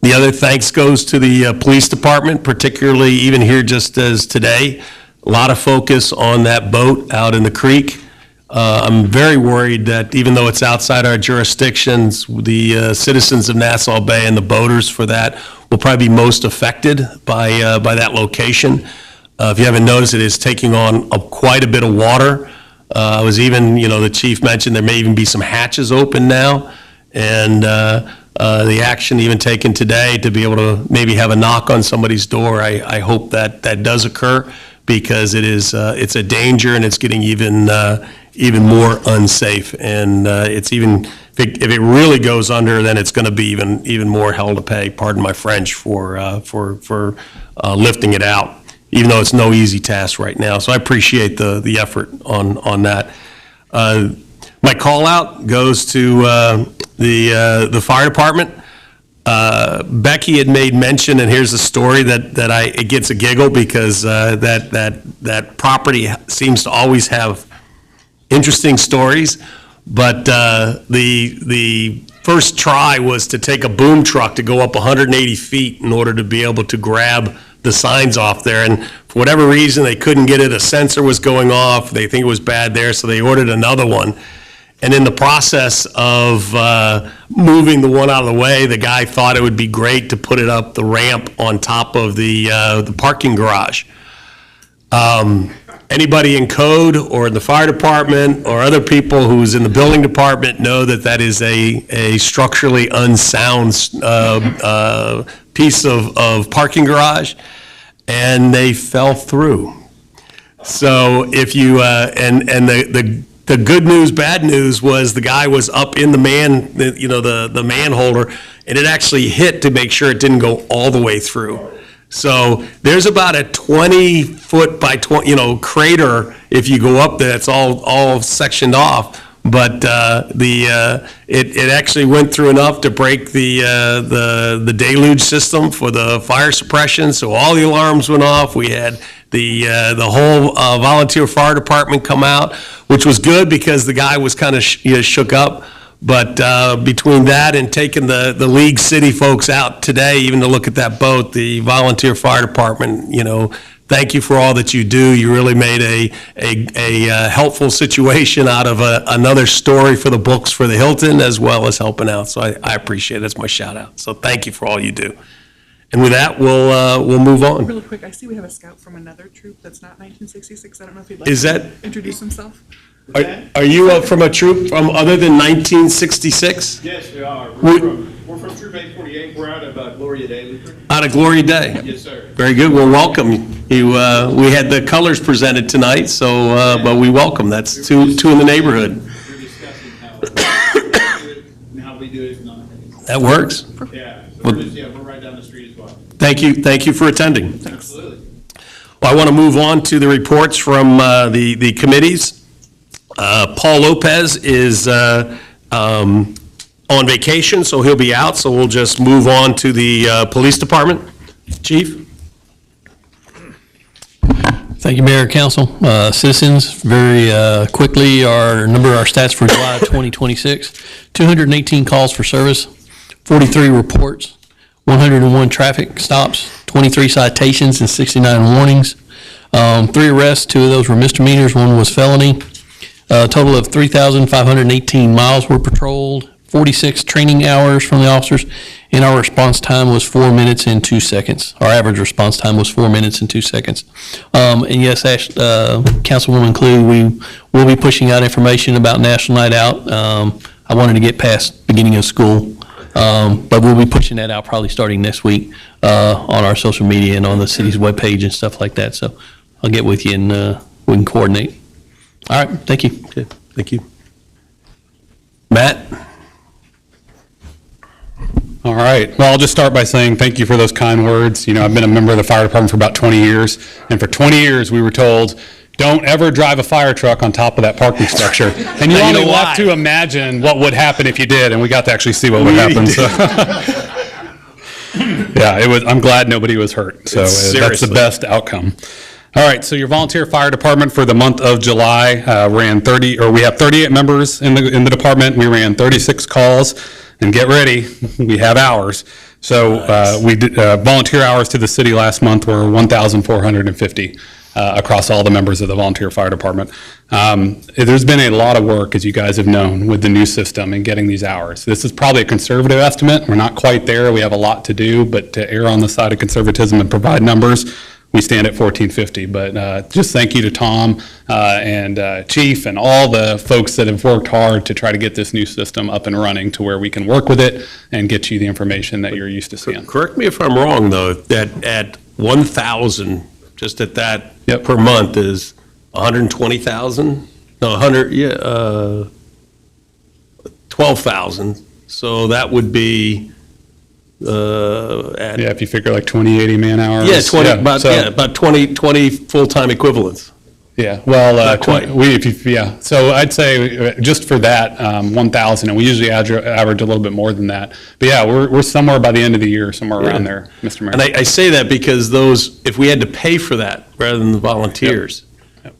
The other thanks goes to the police department, particularly even here just as today. A lot of focus on that boat out in the creek. I'm very worried that even though it's outside our jurisdictions, the citizens of Nassau Bay and the boaters for that will probably be most affected by that location. If you haven't noticed, it is taking on quite a bit of water. I was even, the chief mentioned there may even be some hatches open now, and the action even taken today to be able to maybe have a knock on somebody's door. I hope that does occur, because it's a danger, and it's getting even more unsafe. And it's even, if it really goes under, then it's going to be even more hell to pay, pardon my French, for lifting it out, even though it's no easy task right now. So I appreciate the effort on that. My call out goes to the fire department. Becky had made mention, and here's a story that it gets a giggle, because that property seems to always have interesting stories. But the first try was to take a boom truck to go up 180 feet in order to be able to grab the signs off there. And for whatever reason, they couldn't get it. A sensor was going off. They think it was bad there, so they ordered another one. And in the process of moving the one out of the way, the guy thought it would be great to put it up the ramp on top of the parking garage. Anybody in code or in the fire department or other people who's in the building department know that is a structurally unsound piece of parking garage, and they fell through. So if you, the good news, bad news was the guy was up in the man holder, and it actually hit to make sure it didn't go all the way through. So there's about a 20-foot by 20, crater if you go up there. It's all sectioned off, but it actually went through enough to break the deluge system for the fire suppression. So all the alarms went off. We had the whole volunteer fire department come out, which was good because the guy was kind of shook up. But between that and taking the League City folks out today, even to look at that boat, the volunteer fire department, thank you for all that you do. You really made a helpful situation out of another story for the books for the Hilton, as well as helping out. So I appreciate it. That's my shout out. So thank you for all you do. And with that, we'll move on. Really quick, I see we have a scout from another troop that's not 1966. I don't know if he'd like Is to that- introduce himself. Are you from a troop from other than 1966? Yes, we are. We- We're from Troop 848. We're out of Gloria Day. Out of Gloria Day? Yes, sir. Very good. Well, welcome. You, we had the colors presented tonight, so, but we welcome. That's two in the neighborhood. We're discussing how we do it and how we do it. That works. Yeah, Well- we're right down the street as well. Thank you for attending. Absolutely. Well, I want to move on to the reports from the committees. Paul Lopez is on vacation, so he'll be out, so we'll just move on to the police department. Chief? Thank you, Mayor and Council. Citizens, very quickly, our stats for July 2026, 218 calls for service, 43 reports, 101 traffic stops, 23 citations and 69 warnings, 3 arrests, 2 of those were misdemeanors, 1 was felony. A total of 3,518 miles were patrolled, 46 training hours from the officers, and our response time was 4 minutes and 2 seconds. Our average response time was 4 minutes and 2 seconds. And yes, Councilwoman Klug, we will be pushing out information about National Night Out. I wanted to get past beginning of school But we'll be pushing that out probably starting next week on our social media and on the city's webpage and stuff like that. So I'll get with you and we can coordinate. All right, thank you. Okay, thank you. Matt? All right. Well, I'll just start by saying thank you for those kind words. You know, I've been a member of the fire department for about 20 years, and for 20 years we were told, don't ever drive a fire truck on top of that parking structure. And you Now you only know left why. to imagine what would happen if you did, and we got to actually see what would happen. So. Yeah, it was. I'm glad nobody was hurt. So that's the Seriously. best outcome. All right, so your volunteer fire department for the month of July we have 38 members in the department. We ran 36 calls, and get ready, we have hours. So we did volunteer hours to the city last month were 1,450 across all the members of the volunteer fire department. There's been a lot of work, as you guys have known, with the new system and getting these hours. This is probably a conservative estimate. We're not quite there. We have a lot to do, but to err on the side of conservatism and provide numbers, we stand at 1,450. But just thank you to Tom and Chief and all the folks that have worked hard to try to get this new system up and running to where we can work with it and get you the information that you're used to seeing. Correct me if I'm wrong, though, that at 1,000, just at that per month is 120,000? No, 12,000. So that would be if you figure like 2080 man hours. Yeah, about 20 full-time equivalents. Yeah, well, Not quite. So I'd say just for that 1,000, and we usually average a little bit more than that. But yeah, we're somewhere by the end of the year, somewhere around there, Mr. Mayor. And I say that because if we had to pay for that rather than the volunteers,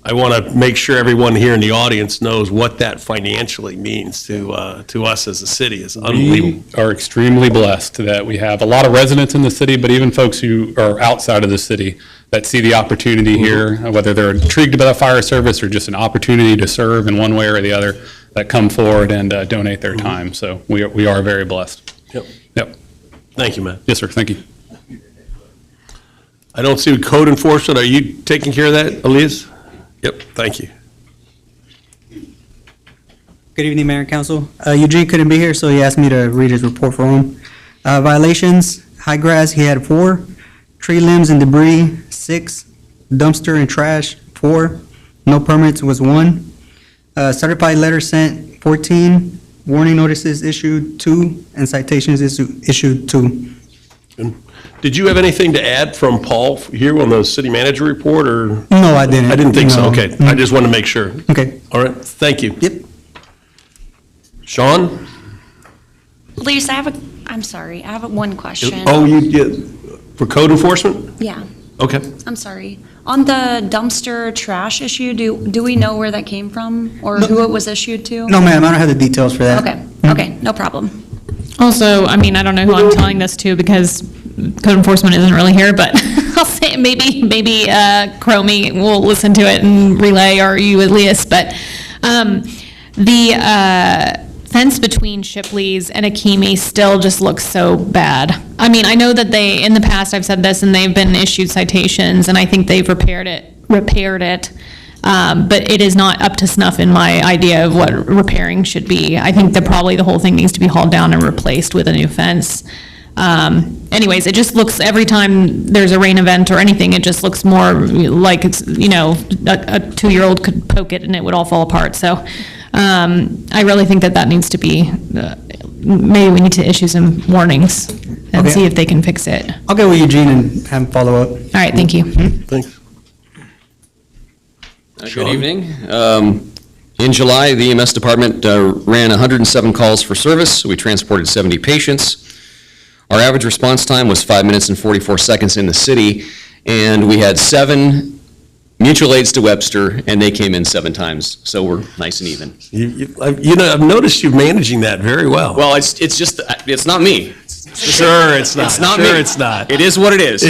I want to make sure everyone here in the audience knows what that financially means to us as a city. It's unbelievable. We are extremely blessed that we have a lot of residents in the city, but even folks who are outside of the city that see the opportunity here, whether they're intrigued by the fire service or just an opportunity to serve in one way or the other, that come forward and donate their time. So we are very blessed. Yep. Thank you, Matt. Yes, sir. Thank you. I don't see code enforcement. Are you taking care of that, Elias? Yep, thank you. Good evening, Mayor and Council. Eugene couldn't be here, so he asked me to read his report for him. Violations, high grass, he had 4. Tree limbs and debris, 6. Dumpster and trash, 4. No permits was 1. Certified letters sent, 14. Warning notices issued, 2. And citations issued, 2. Did you have anything to add from Paul here on the city manager report, or? No, I didn't. I didn't think so, No. okay. I just want to make sure. Okay. All right, thank you. Yep. Sean? Lisa, I'm sorry, I have one question. Oh, you did, for code enforcement? Yeah, Okay. I'm sorry. On the dumpster trash issue, do we know where that came from or who it was issued to? No, ma'am, I don't have the details for that. Okay, no problem. Also, I mean, I don't know who I'm telling this to because code enforcement isn't really here, but I'll say maybe Chromie will listen to it and relay, or you, Elias. But the fence between Shipley's and Akimi still just looks so bad. I mean, I know that in the past I've said this and they've been issued citations and I think they've repaired it. But it is not up to snuff in my idea of what repairing should be. I think that probably the whole thing needs to be hauled down and replaced with a new fence. Anyways, it just looks, every time there's a rain event or anything, it just looks more like it's, a 2-year-old could poke it and it would all fall apart. So I really think that needs to be, maybe we need to issue some warnings and see if they can fix it. I'll get with Eugene and have him follow up. All right, thank you. Thanks. Good evening. In July, the EMS department ran 107 calls for service. We transported 70 patients. Our average response time was 5 minutes and 44 seconds in the city, and we had 7 mutual aids to Webster, and they came in 7 times, so we're nice and even. I've noticed you managing that very well. Well, it's just, it's not me. Sure, it's not. It's not Sure, me. it's not. It is what it is.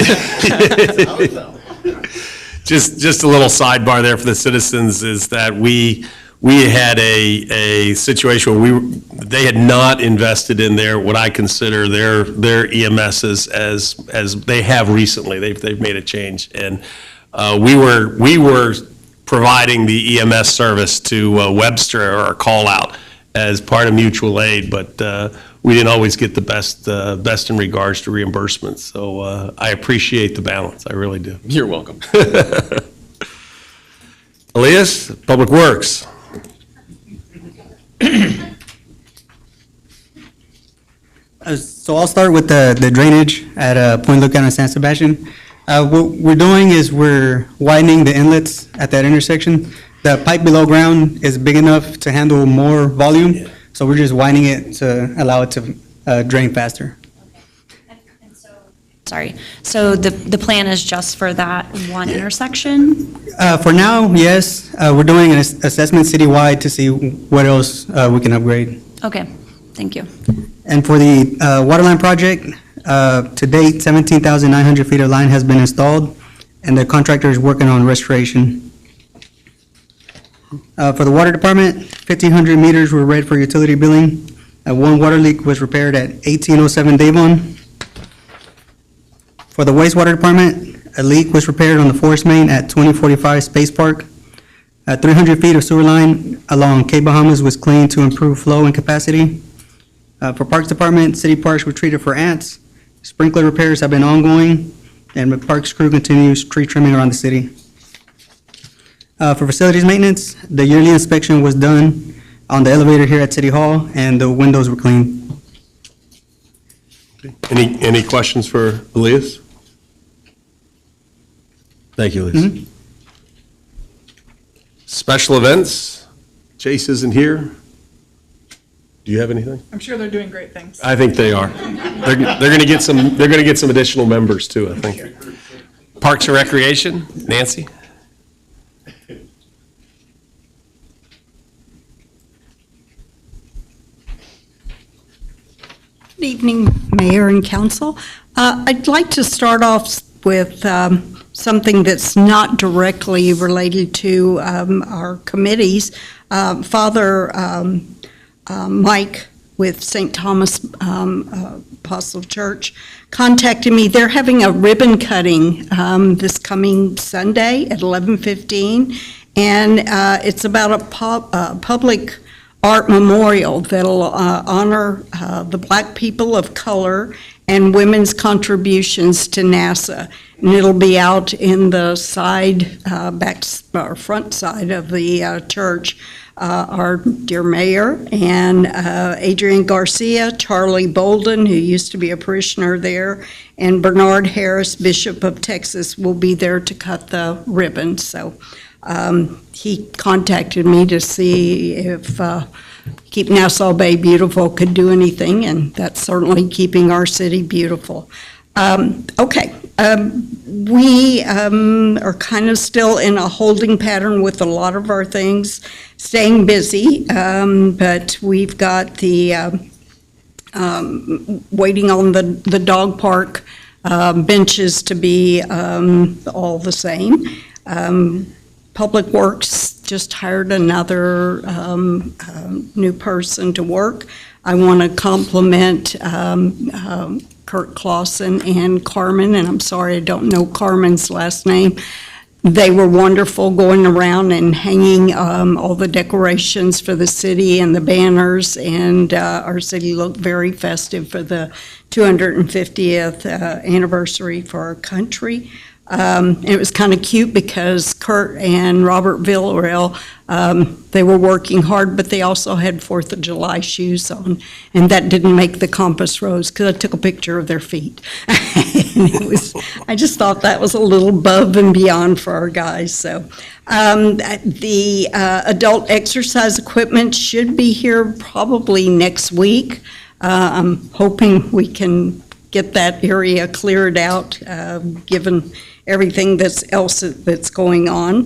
Just a little sidebar there for the citizens is that we had a situation where they had not invested in what I consider their EMSs as they have recently. They've made a change, and we were providing the EMS service to Webster, or a call out, as part of mutual aid, but we didn't always get the best in regards to reimbursements. So I appreciate the balance, I really do. You're welcome. Elias, Public Works. So I'll start with the drainage at Point Lookout and San Sebastian. What we're doing is we're widening the inlets at that intersection. The pipe below ground is big enough to handle more volume, so we're just widening it to allow it to drain faster. Sorry. So the plan is just for that one intersection? For now, yes. We're doing an assessment citywide to see what else we can upgrade. Okay, thank you. And for the water line project, to date, 17,900 feet of line has been installed, and the contractor is working on restoration. For the water department, 1,500 meters were read for utility billing. One water leak was repaired at 1807 Davon. For the wastewater department, a leak was repaired on the forest main at 2045 Space Park. 300 feet of sewer line along Cape Bahamas was cleaned to improve flow and capacity. For Parks Department, city parks were treated for ants. Sprinkler repairs have been ongoing, and the parks crew continues tree trimming around the city. For facilities maintenance, the yearly inspection was done on the elevator here at City Hall, and the windows were cleaned. Any questions for Elias? Thank you, Elias. Special events, Chase isn't here. Do you have anything? I'm sure they're doing great things. I think they are. They're going to get some additional members too, I think. Parks and Recreation, Nancy? Good evening, Mayor and Council. I'd like to start off with something that's not directly related to our committees. Father Mike with St. Thomas Apostle Church contacted me. They're having a ribbon cutting this coming Sunday at 11:15, and it's about a public art memorial that'll honor the Black people of color and women's contributions to NASA. And it'll be out in the side, back or front side of the church. Our dear mayor and Adrian Garcia, Charlie Bolden, who used to be a parishioner there, and Bernard Harris, Bishop of Texas, will be there to cut the ribbon. So he contacted me to see if Keep Nassau Bay Beautiful could do anything, and that's certainly keeping our city beautiful. We are kind of still in a holding pattern with a lot of our things, staying busy, but we've got the waiting on the dog park benches to be all the same. Public Works just hired another new person to work. I want to compliment Kurt Clausen and Carmen, and I'm sorry I don't know Carmen's last name. They were wonderful going around and hanging all the decorations for the city and the banners, and our city looked very festive for the 250th anniversary for our country. It was kind of cute because Kurt and Robert Villarreal, they were working hard, but they also had 4th of July shoes on, and that didn't make the compass rose because I took a picture of their feet. I just thought that was a little above and beyond for our guys. So the adult exercise equipment should be here probably next week. I'm hoping we can get that area cleared out, given everything that's going on.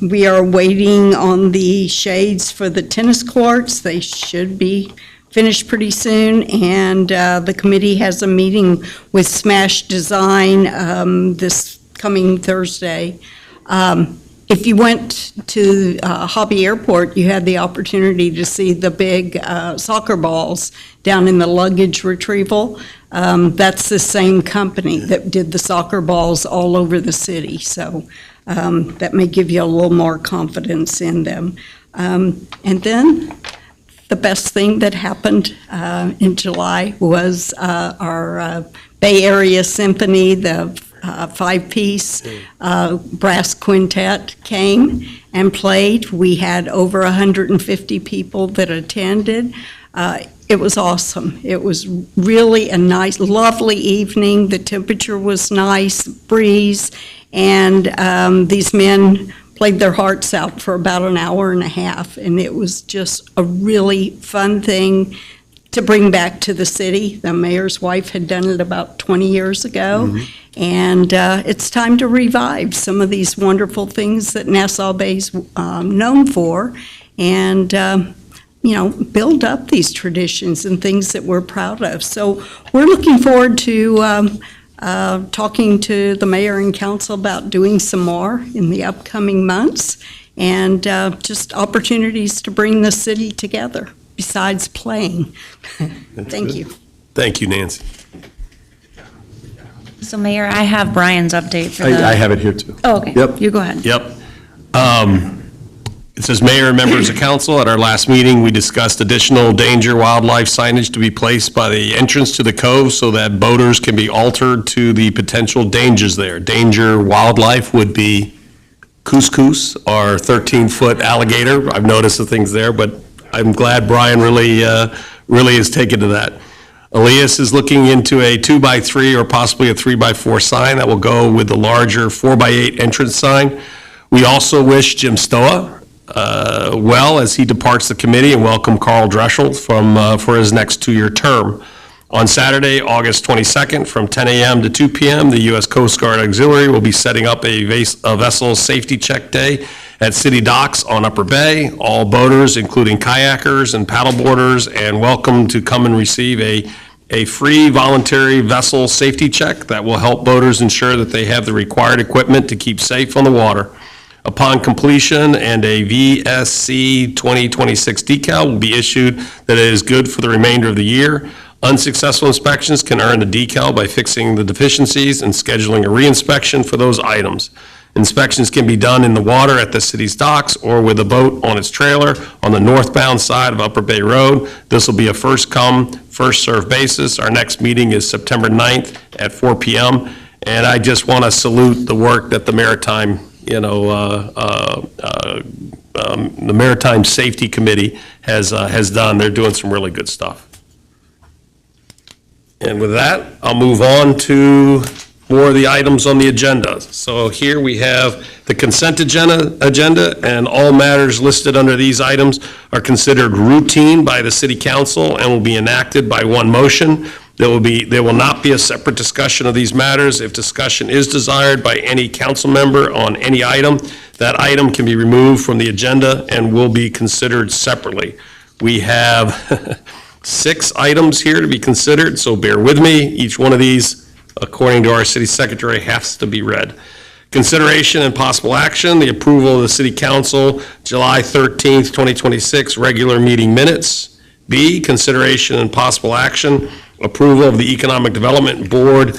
We are waiting on the shades for the tennis courts. They should be finished pretty soon, and the committee has a meeting with Smash Design this coming Thursday. If you went to Hobby Airport, you had the opportunity to see the big soccer balls down in the luggage retrieval. That's the same company that did the soccer balls all over the city, so that may give you a little more confidence in them. And then the best thing that happened in July was our Bay Area Symphony, the five-piece brass quintet came and played. We had over 150 people that attended. It was awesome. It was really a nice, lovely evening. The temperature was nice, breeze, and these men played their hearts out for about an hour and a half, and it was just a really fun thing to bring back to the city. The mayor's wife had done it about 20 years ago, and it's time to revive some of these wonderful things that Nassau Bay's known for, and build up these traditions and things that we're proud of. So we're looking forward to talking to the mayor and council about doing some more in the upcoming months, and just opportunities to bring the city together besides playing. Thank you. Thank you, Nancy. So Mayor, I have Brian's update for I have it here too. Oh, okay. Yep. You go ahead. Yep. It says, Mayor and members of council, at our last meeting, we discussed additional danger wildlife signage to be placed by the entrance to the cove so that boaters can be altered to the potential dangers there. Danger wildlife would be couscous, our 13-foot alligator. I've noticed the things there, but I'm glad Brian really has taken to that. Elias is looking into a 2x3 or possibly a 3x4 sign that will go with the larger 4x8 entrance sign. We also wish Jim Stoa well as he departs the committee, and welcome Carl Dreschel for his next 2-year term. On Saturday, August 22nd, from 10 a.m. to 2 p.m., the U.S. Coast Guard Auxiliary will be setting up a vessel safety check day at City Docks on Upper Bay. All boaters, including kayakers and paddleboarders, and welcome to come and receive a free voluntary vessel safety check that will help boaters ensure that they have the required equipment to keep safe on the water. Upon completion, and a VSC 2026 decal will be issued that it is good for the remainder of the year. Unsuccessful inspections can earn the decal by fixing the deficiencies and scheduling a reinspection for those items. Inspections can be done in the water at the city's docks or with a boat on its trailer on the northbound side of Upper Bay Road. This will be a first-come, first-served basis. Our next meeting is September 9th at 4 p.m. And I just want to salute the work that the Maritime the Maritime Safety Committee has done. They're doing some really good stuff. And with that, I'll move on to more of the items on the agenda. So here we have the consent agenda, and all matters listed under these items are considered routine by the City Council and will be enacted by one motion. There will not be a separate discussion of these matters. If discussion is desired by any council member on any item, that item can be removed from the agenda and will be considered separately. We have 6 items here to be considered, so bear with me. Each one of these, according to our city secretary, has to be read. Consideration and possible action, the approval of the City Council July 13th, 2026 regular meeting minutes. B, consideration and possible action, approval of the Economic Development Board,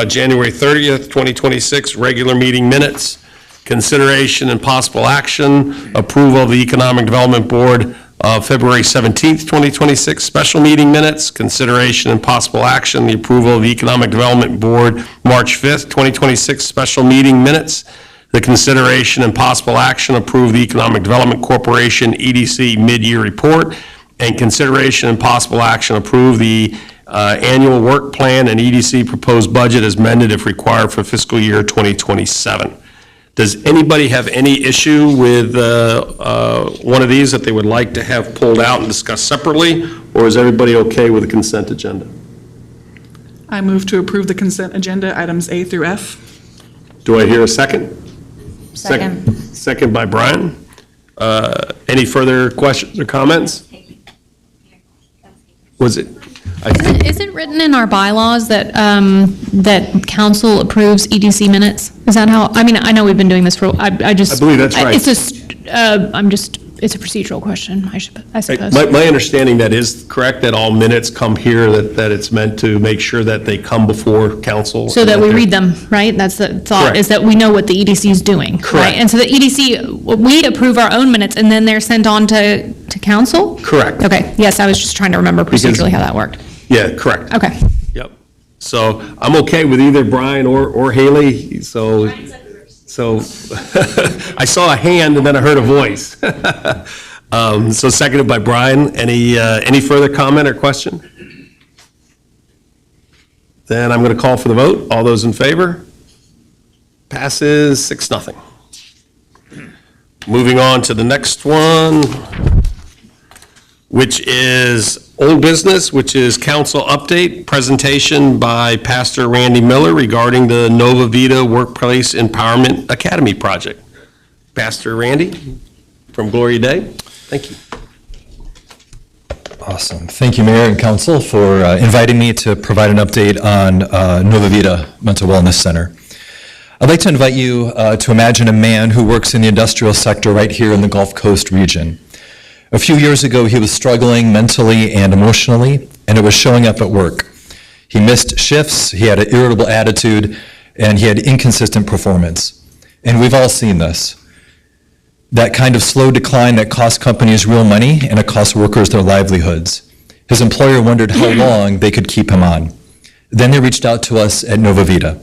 January 30th, 2026, regular meeting minutes. Consideration and possible action, approval of the Economic Development Board, February 17th, 2026, special meeting minutes. Consideration and possible action, the approval of the Economic Development Board, March 5th, 2026, special meeting minutes. The consideration and possible action, approve the Economic Development Corporation, EDC, mid-year report. And consideration and possible action, approve the annual work plan and EDC proposed budget as amended if required for fiscal year 2027. Does anybody have any issue with one of these that they would like to have pulled out and discussed separately, or is everybody okay with the consent agenda? I move to approve the consent agenda, items A through F. Do I hear a second? Second. Second by Brian. Any further questions or comments? Was it? Is it written in our bylaws that, that council approves EDC minutes? Is that how, I mean, I know we've been doing this for, I just. I believe that's right. It's just, I'm just it's a procedural question, I suppose. My understanding that is correct, that all minutes come here, that it's meant to make sure that they come before council. So that we read them, right? That's the thought, Correct. is that we know what the EDC is doing, right? Correct. And so the EDC, we approve our own minutes and then they're sent on to council? Correct. Okay, yes, I was just trying to remember procedurally how that worked. Yeah, correct. Okay. Yep. So I'm okay with either Brian or Haley, so I saw a hand and then I heard a voice. So seconded by Brian. Any further comment or question? Then I'm going to call for the vote. All those in favor? Passes 6-0. Moving on to the next one, which is old business, which is council update, presentation by Pastor Randy Miller regarding the Nova Vita Workplace Empowerment Academy project. Pastor Randy from Glory Day, thank you. Awesome. Thank you, Mayor and Council, for inviting me to provide an update on Nova Vita Mental Wellness Center. I'd like to invite you to imagine a man who works in the industrial sector right here in the Gulf Coast region. A few years ago, he was struggling mentally and emotionally, and it was showing up at work. He missed shifts, he had an irritable attitude, and he had inconsistent performance. And we've all seen this. That kind of slow decline that costs companies real money and it costs workers their livelihoods. His employer wondered how long they could keep him on. Then they reached out to us at Nova Vita.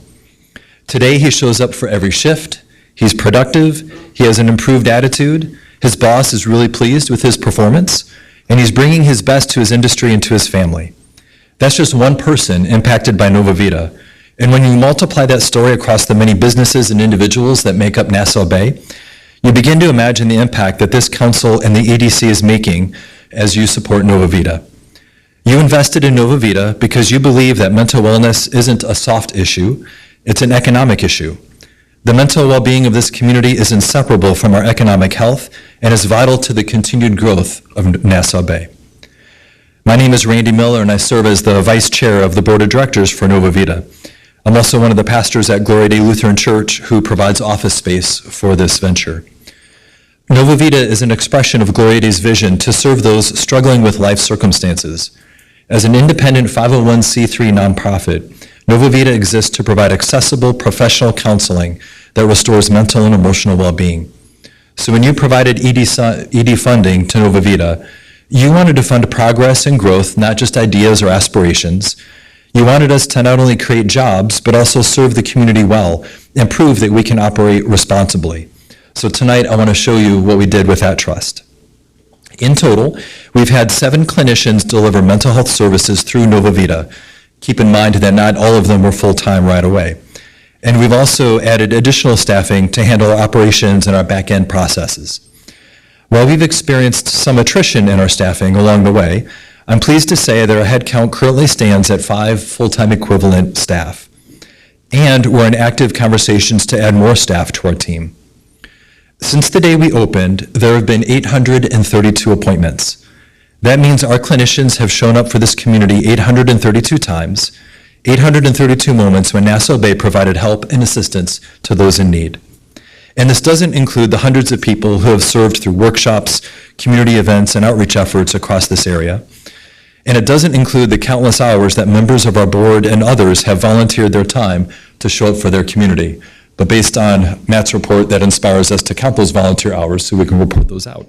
Today, he shows up for every shift. He's productive. He has an improved attitude. His boss is really pleased with his performance, and he's bringing his best to his industry and to his family. That's just one person impacted by Nova Vita. And when you multiply that story across the many businesses and individuals that make up Nassau Bay, you begin to imagine the impact that this council and the EDC is making as you support Nova Vita. You invested in Nova Vita because you believe that mental wellness isn't a soft issue, it's an economic issue. The mental well-being of this community is inseparable from our economic health and is vital to the continued growth of Nassau Bay. My name is Randy Miller, and I serve as the Vice Chair of the Board of Directors for Nova Vita. I'm also one of the pastors at Glory Day Lutheran Church who provides office space for this venture. Nova Vita is an expression of Glory Day's vision to serve those struggling with life circumstances. As an independent 501c3 nonprofit, Nova Vita exists to provide accessible professional counseling that restores mental and emotional well-being. So when you provided ED funding to Nova Vita, you wanted to fund progress and growth, not just ideas or aspirations. You wanted us to not only create jobs, but also serve the community well and prove that we can operate responsibly. So tonight, I want to show you what we did with that trust. In total, we've had 7 clinicians deliver mental health services through Nova Vita. Keep in mind that not all of them were full-time right away. And we've also added additional staffing to handle our operations and our back-end processes. While we've experienced some attrition in our staffing along the way, I'm pleased to say that our headcount currently stands at 5 full-time equivalent staff. And we're in active conversations to add more staff to our team. Since the day we opened, there have been 832 appointments. That means our clinicians have shown up for this community 832 times, 832 moments when Nassau Bay provided help and assistance to those in need. And this doesn't include the hundreds of people who have served through workshops, community events, and outreach efforts across this area. And it doesn't include the countless hours that members of our board and others have volunteered their time to show up for their community. But based on Matt's report, that inspires us to count those volunteer hours so we can report those out.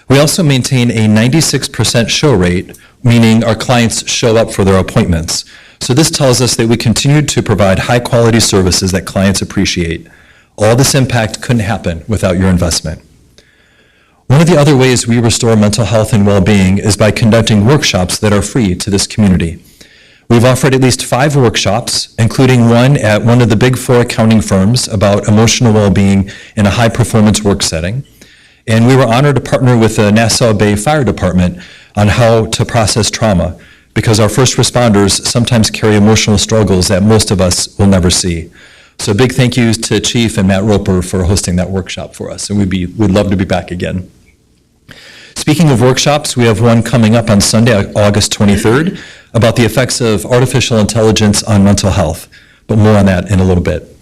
We also maintain a 96% show rate, meaning our clients show up for their appointments. So this tells us that we continue to provide high-quality services that clients appreciate. All this impact couldn't happen without your investment. One of the other ways we restore mental health and well-being is by conducting workshops that are free to this community. We've offered at least 5 workshops, including one at one of the Big 4 accounting firms about emotional well-being in a high-performance work setting. And we were honored to partner with the Nassau Bay Fire Department on how to process trauma, because our first responders sometimes carry emotional struggles that most of us will never see. So big thank yous to Chief and Matt Roper for hosting that workshop for us, and we'd love to be back again. Speaking of workshops, we have one coming up on Sunday, August 23rd, about the effects of artificial intelligence on mental health, but more on that in a little bit.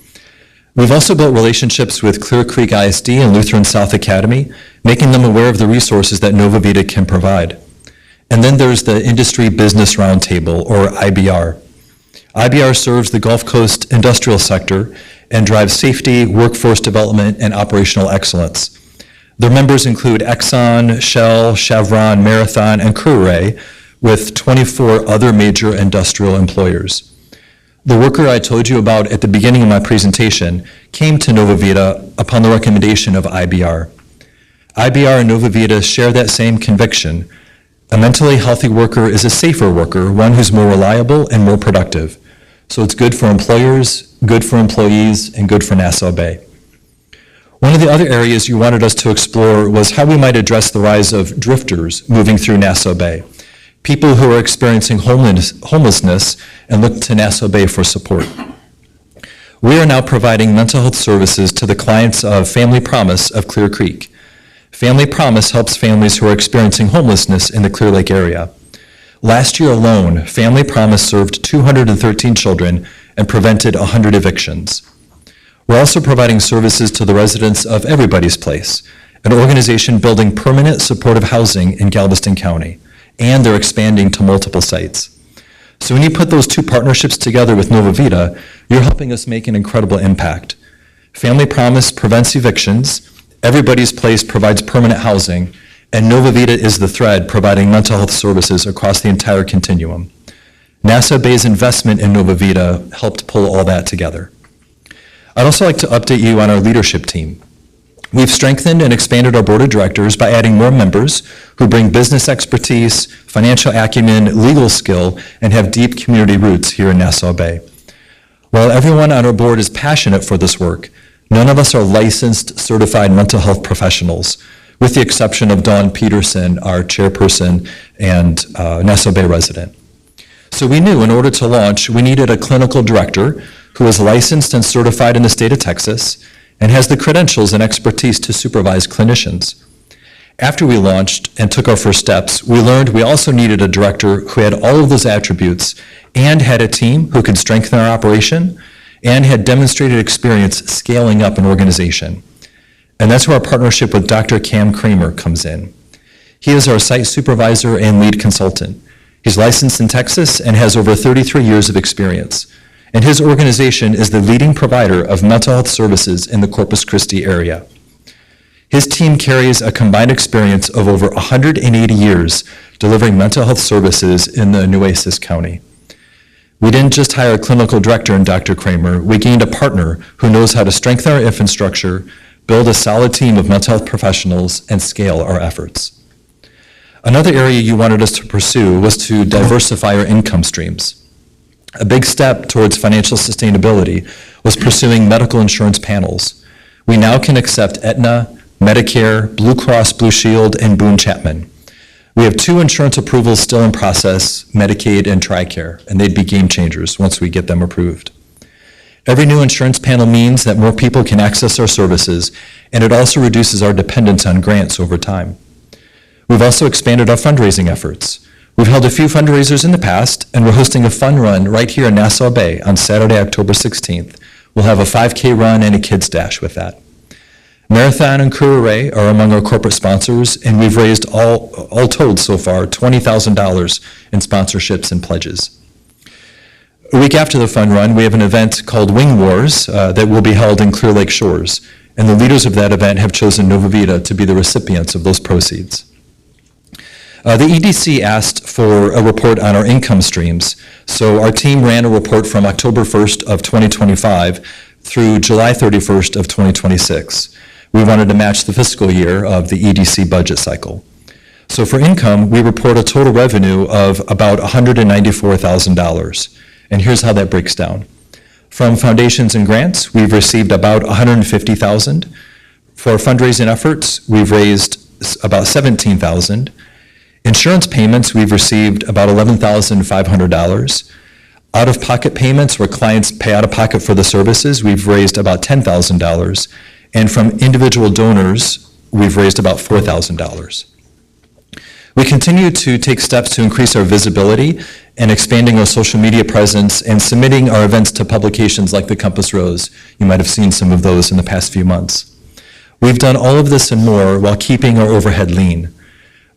We've also built relationships with Clear Creek ISD and Lutheran South Academy, making them aware of the resources that Nova Vita can provide. And then there's the Industry Business Roundtable, or IBR. IBR serves the Gulf Coast industrial sector and drives safety, workforce development, and operational excellence. Their members include Exxon, Shell, Chevron, Marathon, and Kruray, with 24 other major industrial employers. The worker I told you about at the beginning of my presentation came to Nova Vita upon the recommendation of IBR. IBR and Nova Vita share that same conviction. A mentally healthy worker is a safer worker, one who's more reliable and more productive. So it's good for employers, good for employees, and good for Nassau Bay. One of the other areas you wanted us to explore was how we might address the rise of drifters moving through Nassau Bay, people who are experiencing homelessness and look to Nassau Bay for support. We are now providing mental health services to the clients of Family Promise of Clear Creek. Family Promise helps families who are experiencing homelessness in the Clear Lake area. Last year alone, Family Promise served 213 children and prevented 100 evictions. We're also providing services to the residents of Everybody's Place, an organization building permanent supportive housing in Galveston County, and they're expanding to multiple sites. So when you put those two partnerships together with Nova Vita, you're helping us make an incredible impact. Family Promise prevents evictions, Everybody's Place provides permanent housing, and Nova Vita is the thread providing mental health services across the entire continuum. Nassau Bay's investment in Nova Vita helped pull all that together. I'd also like to update you on our leadership team. We've strengthened and expanded our board of directors by adding more members who bring business expertise, financial acumen, legal skill, and have deep community roots here in Nassau Bay. While everyone on our board is passionate for this work, none of us are licensed, certified mental health professionals, with the exception of Dawn Peterson, our chairperson and Nassau Bay resident. So we knew in order to launch, we needed a clinical director who is licensed and certified in the state of Texas and has the credentials and expertise to supervise clinicians. After we launched and took our first steps, we learned we also needed a director who had all of those attributes and had a team who could strengthen our operation and had demonstrated experience scaling up an organization. And that's where our partnership with Dr. Cam Kramer comes in. He is our site supervisor and lead consultant. He's licensed in Texas and has over 33 years of experience. And his organization is the leading provider of mental health services in the Corpus Christi area. His team carries a combined experience of over 180 years delivering mental health services in the Nueces County. We didn't just hire a clinical director in Dr. Kramer, we gained a partner who knows how to strengthen our infrastructure, build a solid team of mental health professionals, and scale our efforts. Another area you wanted us to pursue was to diversify our income streams. A big step towards financial sustainability was pursuing medical insurance panels. We now can accept Aetna, Medicare, Blue Cross Blue Shield, and Boone Chapman. We have 2 insurance approvals still in process, Medicaid and TRICARE, and they'd be game changers once we get them approved. Every new insurance panel means that more people can access our services, and it also reduces our dependence on grants over time. We've also expanded our fundraising efforts. We've held a few fundraisers in the past, and we're hosting a fun run right here in Nassau Bay on Saturday, October 16th. We'll have a 5K run and a kids dash with that. Marathon and Kruray are among our corporate sponsors, and we've raised all told so far $20,000 in sponsorships and pledges. A week after the fun run, we have an event called Wing Wars that will be held in Clear Lake Shores, and the leaders of that event have chosen Nova Vita to be the recipients of those proceeds. The EDC asked for a report on our income streams, so our team ran a report from October 1st of 2025 through July 31st of 2026. We wanted to match the fiscal year of the EDC budget cycle. So for income, we report a total revenue of about $194,000, and here's how that breaks down. From foundations and grants, we've received about $150,000. For fundraising efforts, we've raised about $17,000. Insurance payments, we've received about $11,500. Out-of-pocket payments, where clients pay out-of-pocket for the services, we've raised about $10,000. And from individual donors, we've raised about $4,000. We continue to take steps to increase our visibility and expanding our social media presence and submitting our events to publications like the Compass Rose. You might have seen some of those in the past few months. We've done all of this and more while keeping our overhead lean.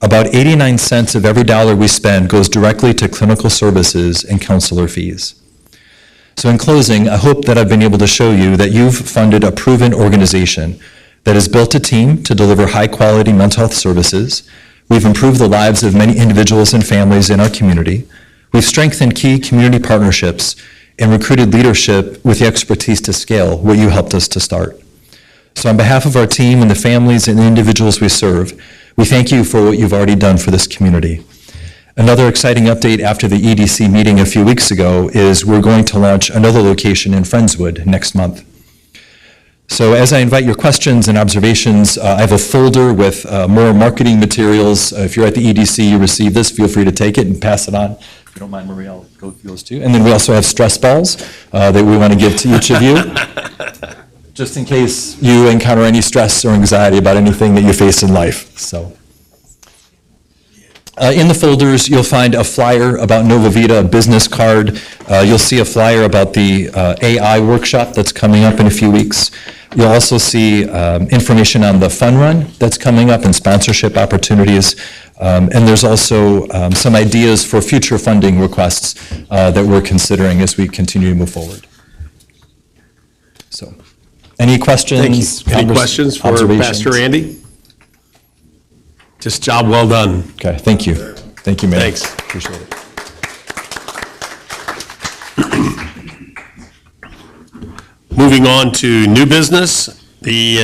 About 89 cents of every dollar we spend goes directly to clinical services and counselor fees. So in closing, I hope that I've been able to show you that you've funded a proven organization that has built a team to deliver high-quality mental health services. We've improved the lives of many individuals and families in our community. We've strengthened key community partnerships and recruited leadership with the expertise to scale what you helped us to start. So on behalf of our team and the families and the individuals we serve, we thank you for what you've already done for this community. Another exciting update after the EDC meeting a few weeks ago is we're going to launch another location in Friendswood next month. So as I invite your questions and observations, I have a folder with more marketing materials. If you're at the EDC, you receive this, feel free to take it and pass it on. If you don't mind, Maria, I'll go through those too. And then we also have stress balls that we want to give to each of you, just in case you encounter any stress or anxiety about anything that you face in life. So. In the folders, you'll find a flyer about Nova Vita, a business card. You'll see a flyer about the AI workshop that's coming up in a few weeks. You'll also see information on the fun run that's coming up and sponsorship opportunities. And there's also some ideas for future funding requests that we're considering as we continue to move forward. So, any questions? Thank you. Any questions for Pastor Andy? Just job well done. Okay, thank you. Thank you, Mayor. Thanks. Appreciate it. Moving on to new business, the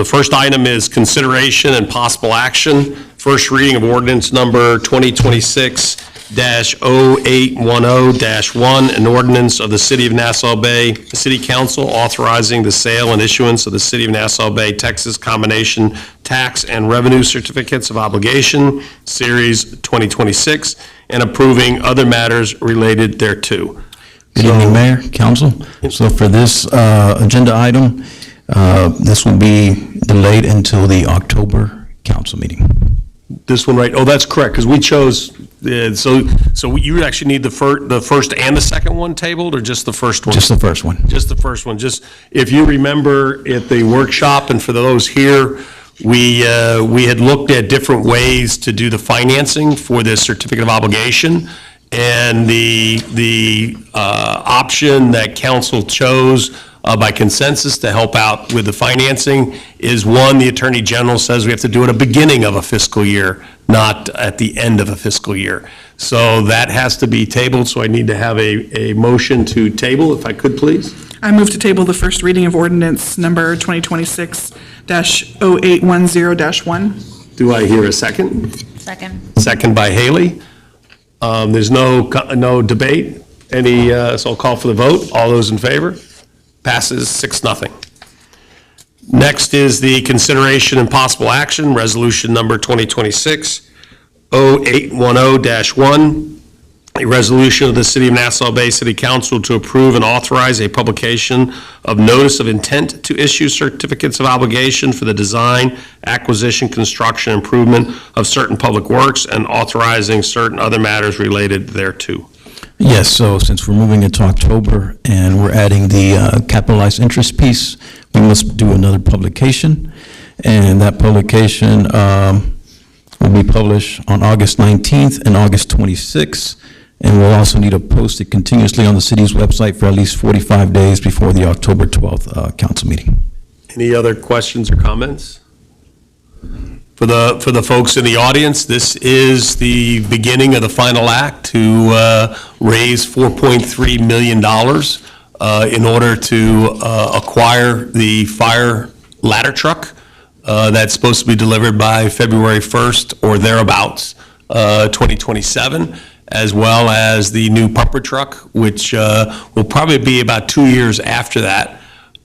first item is consideration and possible action. First reading of ordinance number 2026-0810-1, an ordinance of the City of Nassau Bay City Council authorizing the sale and issuance of the City of Nassau Bay, Texas combination tax and revenue certificates of obligation, Series 2026, and approving other matters related thereto. Good evening, Mayor, Council. So for this agenda item, this will be delayed until the October council meeting. This one, right? Oh, that's correct, because we chose, so you actually need the first and the second one tabled, or just the first one? Just the first one. Just the first one. Just, if you remember at the workshop, and for those here, we had looked at different ways to do the financing for this certificate of obligation, and the option that council chose by consensus to help out with the financing is one, the Attorney General says we have to do it at the beginning of a fiscal year, not at the end of a fiscal year. So that has to be tabled, so I need to have a motion to table, if I could, please. I move to table the first reading of ordinance number 2026-0810-1. Do I hear a second? Second. Second by Haley. There's no debate. So I'll call for the vote. All those in favor? Passes 6-0. Next is the consideration and possible action, resolution number 2026-0810-1, a resolution of the City of Nassau Bay City Council to approve and authorize a publication of notice of intent to issue certificates of obligation for the design, acquisition, construction, improvement of certain public works, and authorizing certain other matters related thereto. Yes, so since we're moving into October and we're adding the capitalized interest piece, we must do another publication. And that publication will be published on August 19th and August 26th. And we'll also need to post it continuously on the city's website for at least 45 days before the October 12th council meeting. Any other questions or comments? For the folks in the audience, this is the beginning of the final act to raise $4.3 million in order to acquire the fire ladder truck that's supposed to be delivered by February 1st or thereabouts, 2027, as well as the new pumper truck, which will probably be about 2 years after that.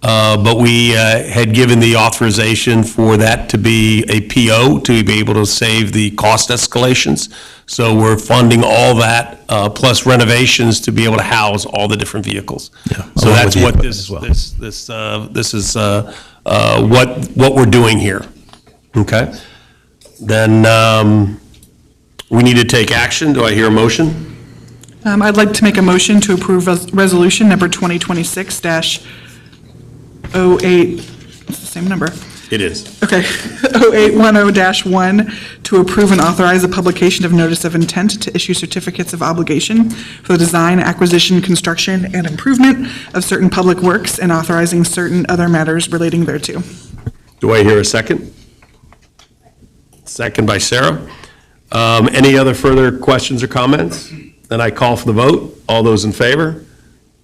But we had given the authorization for that to be a PO to be able to save the cost escalations. So we're funding all that, plus renovations to be able to house all the different vehicles. Yeah, so that's what this is what we're doing here. Okay. Then we need to take action. Do I hear a motion? I'd like to make a motion to approve resolution number 2026-08, it's the same number. It is. Okay, 0810-1, to approve and authorize the publication of notice of intent to issue certificates of obligation for the design, acquisition, construction, and improvement of certain public works and authorizing certain other matters relating thereto. Do I hear a second? Second by Sarah. Any other further questions or comments? Then I call for the vote. All those in favor?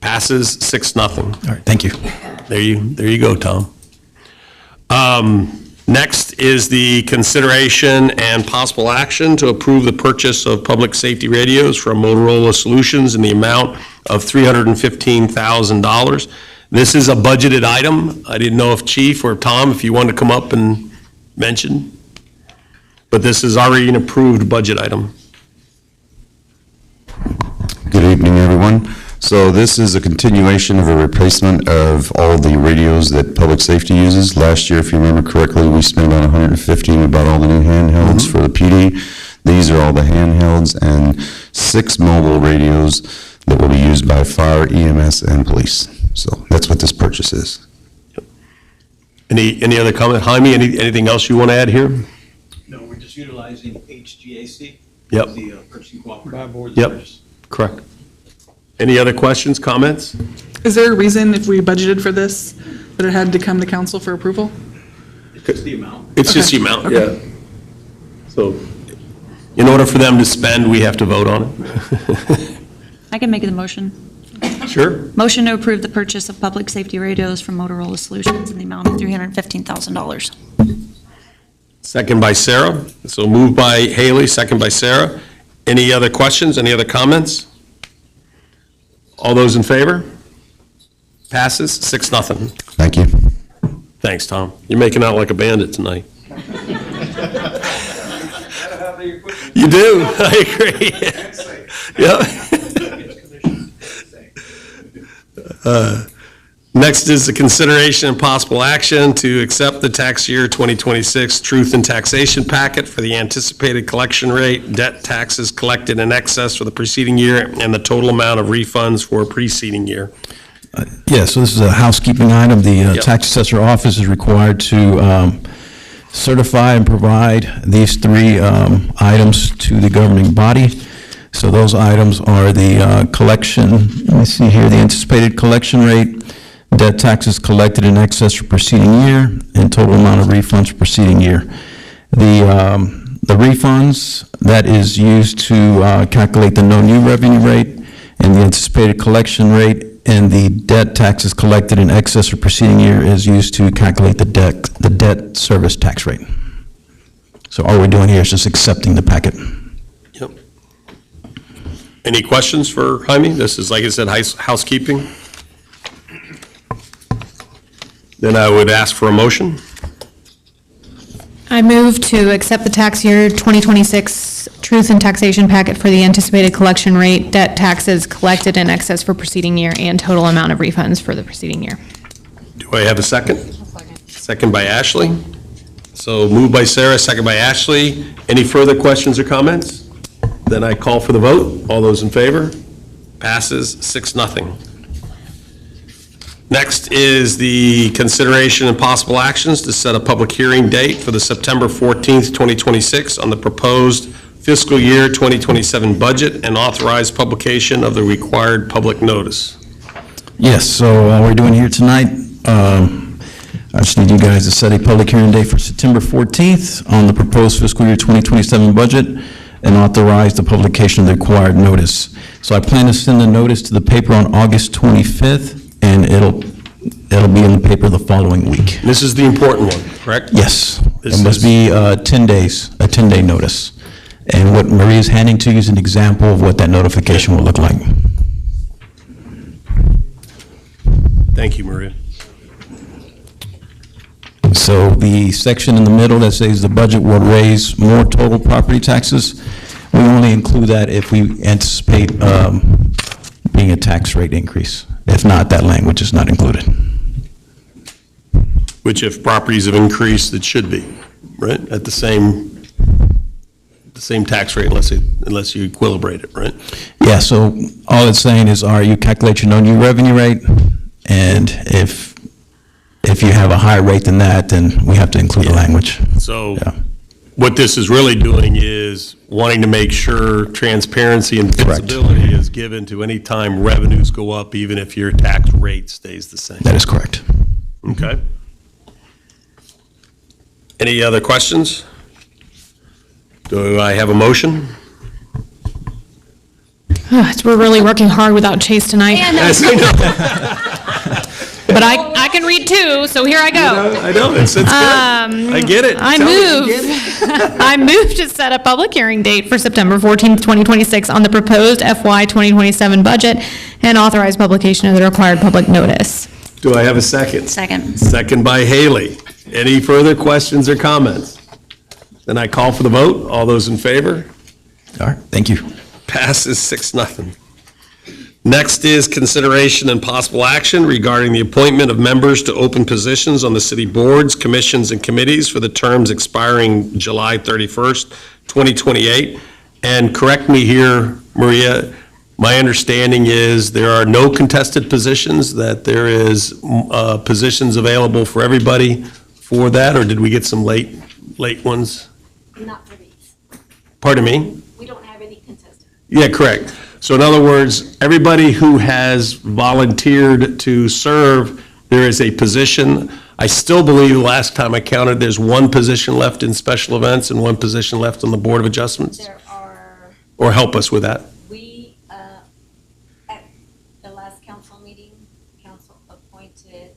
Passes 6-0. All right, thank you. There you go, Tom. Next is the consideration and possible action to approve the purchase of public safety radios from Motorola Solutions in the amount of $315,000. This is a budgeted item. I didn't know if Chief or Tom, if you wanted to come up and mention, but this is already an approved budget item. Good evening, everyone. So this is a continuation of a replacement of all the radios that public safety uses. Last year, if you remember correctly, we spent about $150 and bought all the new handhelds for the PD. These are all the handhelds and 6 mobile radios that will be used by fire, EMS, and police. So that's what this purchase is. Any other comment? Jaime, anything else you want to add here? No, we're just utilizing HGAC. Yep. The purchasing cooperative board. Yep, correct. Any other questions, comments? Is there a reason if we budgeted for this, that it had to come to council for approval? It's just the amount. It's just the amount, yeah. So in order for them to spend, we have to vote on it. I can make the motion. Sure. Motion to approve the purchase of public safety radios from Motorola Solutions in the amount of $315,000. Second by Sarah. So moved by Haley, second by Sarah. Any other questions, any other comments? All those in favor? Passes 6-0. Thank you. Thanks, Tom. You're making out like a bandit tonight. You do, I agree. Yep. Next is the consideration and possible action to accept the tax year 2026 Truth in Taxation Packet for the anticipated collection rate, debt taxes collected in excess for the preceding year, and the total amount of refunds for preceding year. Yeah, so this is a housekeeping item. The tax assessor office is required to certify and provide these 3 items to the governing body. So those items are the collection, let me see here, the anticipated collection rate, debt taxes collected in excess for preceding year, and total amount of refunds for preceding year. The refunds, that is used to calculate the no new revenue rate, and the anticipated collection rate, and the debt taxes collected in excess for preceding year is used to calculate the debt service tax rate. So all we're doing here is just accepting the packet. Yep. Any questions for Jaime? This is, like I said, housekeeping. Then I would ask for a motion. I move to accept the tax year 2026 Truth and Taxation Packet for the anticipated collection rate, debt taxes collected in excess for preceding year, and total amount of refunds for the preceding year. Do I have a second? Second by Ashley. So moved by Sarah, second by Ashley. Any further questions or comments? Then I call for the vote. All those in favor? Passes 6-0. Next is the consideration and possible actions to set a public hearing date for the September 14th, 2026 on the proposed fiscal year 2027 budget and authorize publication of the required public notice. Yes, so we're doing here tonight, I just need you guys to set a public hearing date for September 14th on the proposed fiscal year 2027 budget and authorize the publication of the required notice. So I plan to send the notice to the paper on August 25th, and it'll be in the paper the following week. This is the important one, correct? Yes. It must be 10 days, a 10-day notice. And what Marie is handing to you is an example of what that notification will look like. Thank you, Maria. So the section in the middle that says the budget will raise more total property taxes, we only include that if we anticipate being a tax rate increase. If not, that language is not included. Which if properties have increased, it should be, right? At the same same tax rate unless you equilibrate it, right? Yeah, so all it's saying is, you calculate your no-new revenue rate, and if you have a higher rate than that, then we have to include the language. So what this is really doing is wanting to make sure transparency and visibility is given to any time revenues go up, even if your tax rate stays the same. That is correct. Okay. Any other questions? Do I have a motion? We're really working hard without Chase tonight. Yes, I know. But I can read too, so here I go. I know, it's good. I get it. I move to set a public hearing date for September 14th, 2026 on the proposed FY 2027 budget and authorize publication of the required public notice. Do I have a second? Second. Second by Haley. Any further questions or comments? Then I call for the vote. All those in favor? All right, thank you. Passes 6-0. Next is consideration and possible action regarding the appointment of members to open positions on the city boards, commissions, and committees for the terms expiring July 31st, 2028. And correct me here, Maria, my understanding is there are no contested positions, that there is positions available for everybody for that, or did we get some late ones? Not for these. Pardon me? We don't have any contested. Yeah, correct. So in other words, everybody who has volunteered to serve, there is a position. I still believe the last time I counted, there's one position left in special events and one position left on the Board of Adjustments? There are, Or help us with that. we, at the last council meeting, council appointed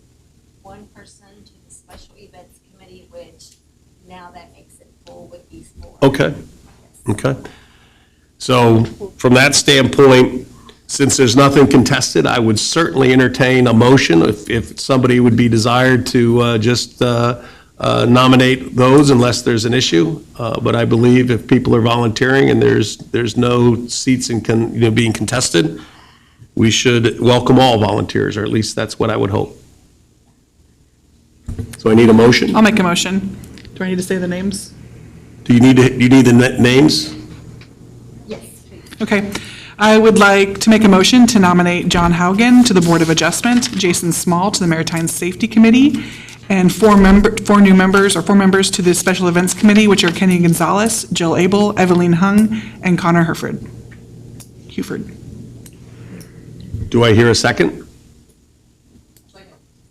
one person to the special events committee, which now that makes it full with these four. Okay, okay. So from that standpoint, since there's nothing contested, I would certainly entertain a motion if somebody would be desired to just nominate those unless there's an issue. But I believe if people are volunteering and there's no seats being contested, we should welcome all volunteers, or at least that's what I would hope. So I need a motion. I'll make a motion. Do I need to say the names? Do you need the names? Okay. I would like to make a motion to nominate John Haugen to the Board of Adjustment, Jason Small to the Maritime Safety Committee, and four members to the Special Events Committee, which are Kenny Gonzalez, Jill Abel, Evelyn Hung, and Connor Huford. Do I hear a second?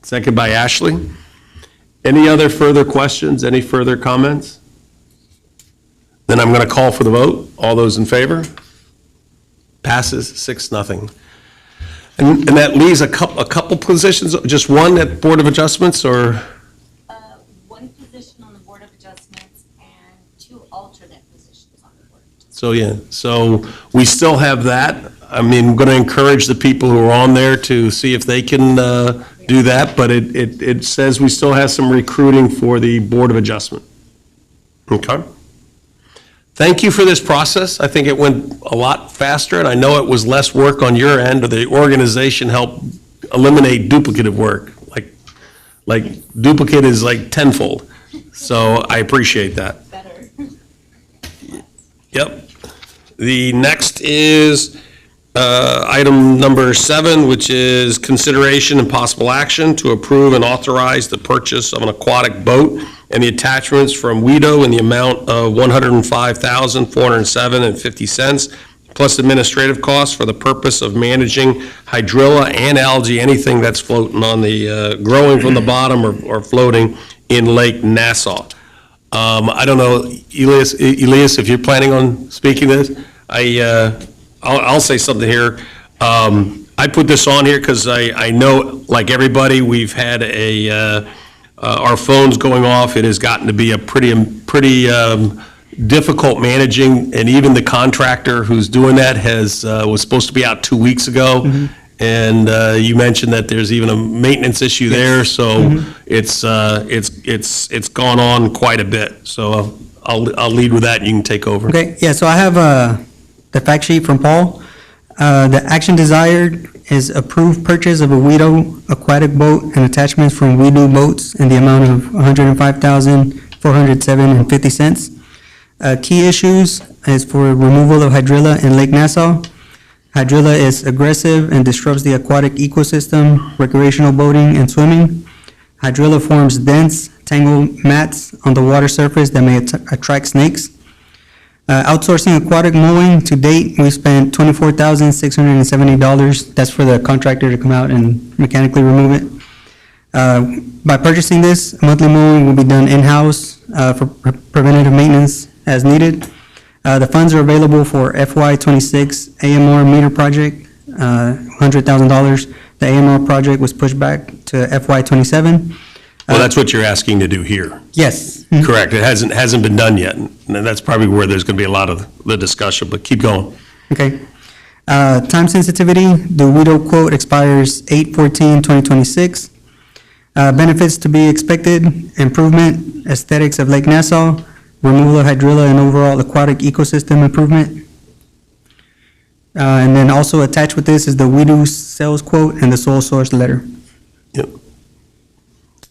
Second by Ashley. Any other further questions? Any further comments? Then I'm going to call for the vote. All those in favor? Passes 6-0. And that leaves a couple positions, just one at Board of Adjustments, or? One position on the Board of Adjustments and two alternate positions on the Board of Adjustments. So, yeah, so we still have that. I mean, I'm going to encourage the people who are on there to see if they can do that, but it says we still have some recruiting for the Board of Adjustment. Okay. Thank you for this process. I think it went a lot faster, and I know it was less work on your end, or the organization helped eliminate duplicative work. Like duplicate is like tenfold. So I appreciate that. Better. Yep. The next is item number 7, which is consideration and possible action to approve and authorize the purchase of an aquatic boat and the attachments from WEDO in the amount of $105,407.50, plus administrative costs for the purpose of managing hydrilla and algae, anything that's floating on the, growing from the bottom or floating in Lake Nassau. I don't know, Elias, if you're planning on speaking this, I'll say something here. I put this on here because I know, like everybody, we've had our phones going off. It has gotten to be a pretty difficult managing, and even the contractor who's doing that was supposed to be out 2 weeks ago. Mm-hmm. And you mentioned that there's even a maintenance issue there, so it's gone on quite a bit. So I'll lead with that, and you can take over. Okay, yeah, so I have the fact sheet from Paul. The action desired is approved purchase of a WEDO aquatic boat and attachments from WEDO boats in the amount of $105,407.50. Key issues is for removal of hydrilla in Lake Nassau. Hydrilla is aggressive and disrupts the aquatic ecosystem, recreational boating, and swimming. Hydrilla forms dense, tangled mats on the water surface that may attract snakes. Outsourcing aquatic mowing, to date, we spent $24,670. That's for the contractor to come out and mechanically remove it. By purchasing this, monthly mowing will be done in-house for preventative maintenance as needed. The funds are available for FY '26 AMR meter project, $100,000. The AMR project was pushed back to FY '27. Well, that's what you're asking to do here. Yes. Correct. It hasn't been done yet. And that's probably where there's going to be a lot of the discussion, but keep going. Okay. Time sensitivity, the WIDO quote expires 8/14/2026. Benefits to be expected, improvement, aesthetics of Lake Nassau, removal of hydrilla and overall aquatic ecosystem improvement. And then also attached with this is the WIDO sales quote and the sole source letter. Yep.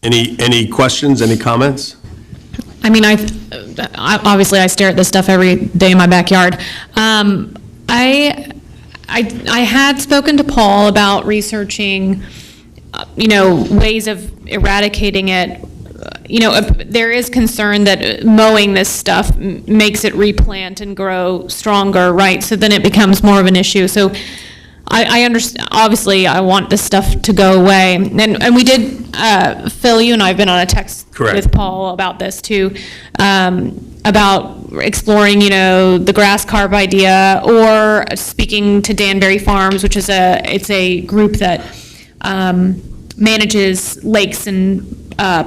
Any questions, any comments? I mean, obviously I stare at this stuff every day in my backyard. I had spoken to Paul about researching, ways of eradicating it. There is concern that mowing this stuff makes it replant and grow stronger, right? So then it becomes more of an issue. So I understand, obviously, I want this stuff to go away. And we did, Phil, you and I have been on a text with Paul about this too, about exploring, the grass carp idea, or speaking to Danbury Farms, which is it's a group that manages lakes and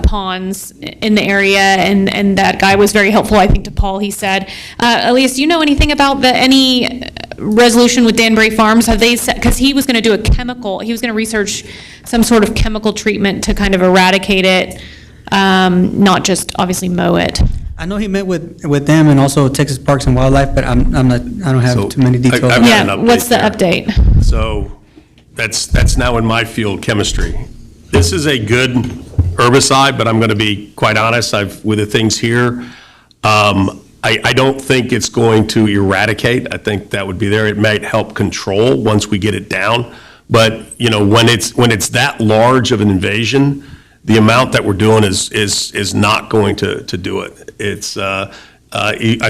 ponds in the area, and that guy was very helpful, I think, to Paul. He said, Elias, do you know anything about any resolution with Danbury Farms? Have they said, because he was going to do he was going to research some sort of chemical treatment to kind of eradicate it, not just obviously mow it. I know he met with them and also Texas Parks and Wildlife, but I don't have too many details. I've got an update what's the there. update? So that's now in my field, chemistry. This is a good herbicide, but I'm going to be quite honest, with the things here, I don't think it's going to eradicate. I think that would be there. It might help control once we get it down. But, when it's that large of an invasion, the amount that we're doing is not going to do it. It's, I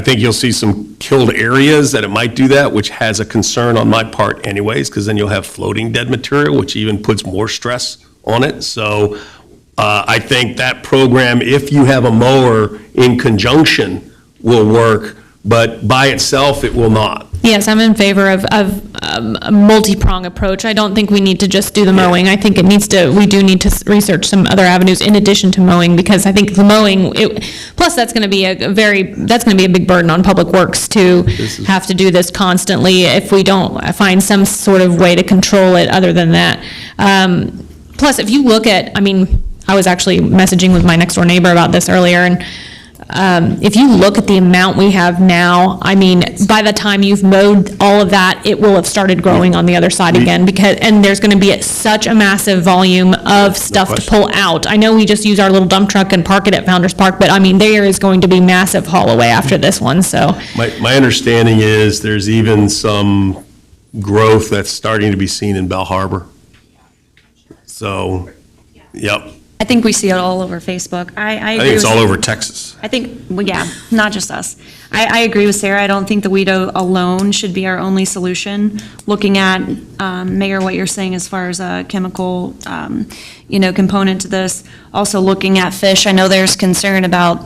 think you'll see some killed areas that it might do that, which has a concern on my part anyways, because then you'll have floating dead material, which even puts more stress on it. So I think that program, if you have a mower in conjunction, will work, but by itself, it will not. Yes, I'm in favor of a multi-prong approach. I don't think we need to just do the mowing. I think we do need to research some other avenues in addition to mowing, because I think the mowing, plus that's going to be a big burden on Public Works to have to do this constantly if we don't find some sort of way to control it other than that. Plus, if you look at, I was actually messaging with my next door neighbor about this earlier, and if you look at the amount we have now, by the time you've mowed all of that, it will have started growing on the other side again, and there's going to be such a massive volume of stuff to pull out. I know we just use our little dump truck and park it at Founders Park, but there is going to be massive haul away after this one, so. My understanding is there's even some growth that's starting to be seen in Bell Harbor. So, yep. I think we see it all over Facebook. I agree. I think it's with all you. over Texas. I think, well, yeah, not just us. I agree with Sarah. I don't think the WIDO alone should be our only solution. Looking at, Mayor, what you're saying as far as a chemical, component to this. Also looking at fish. I know there's concern about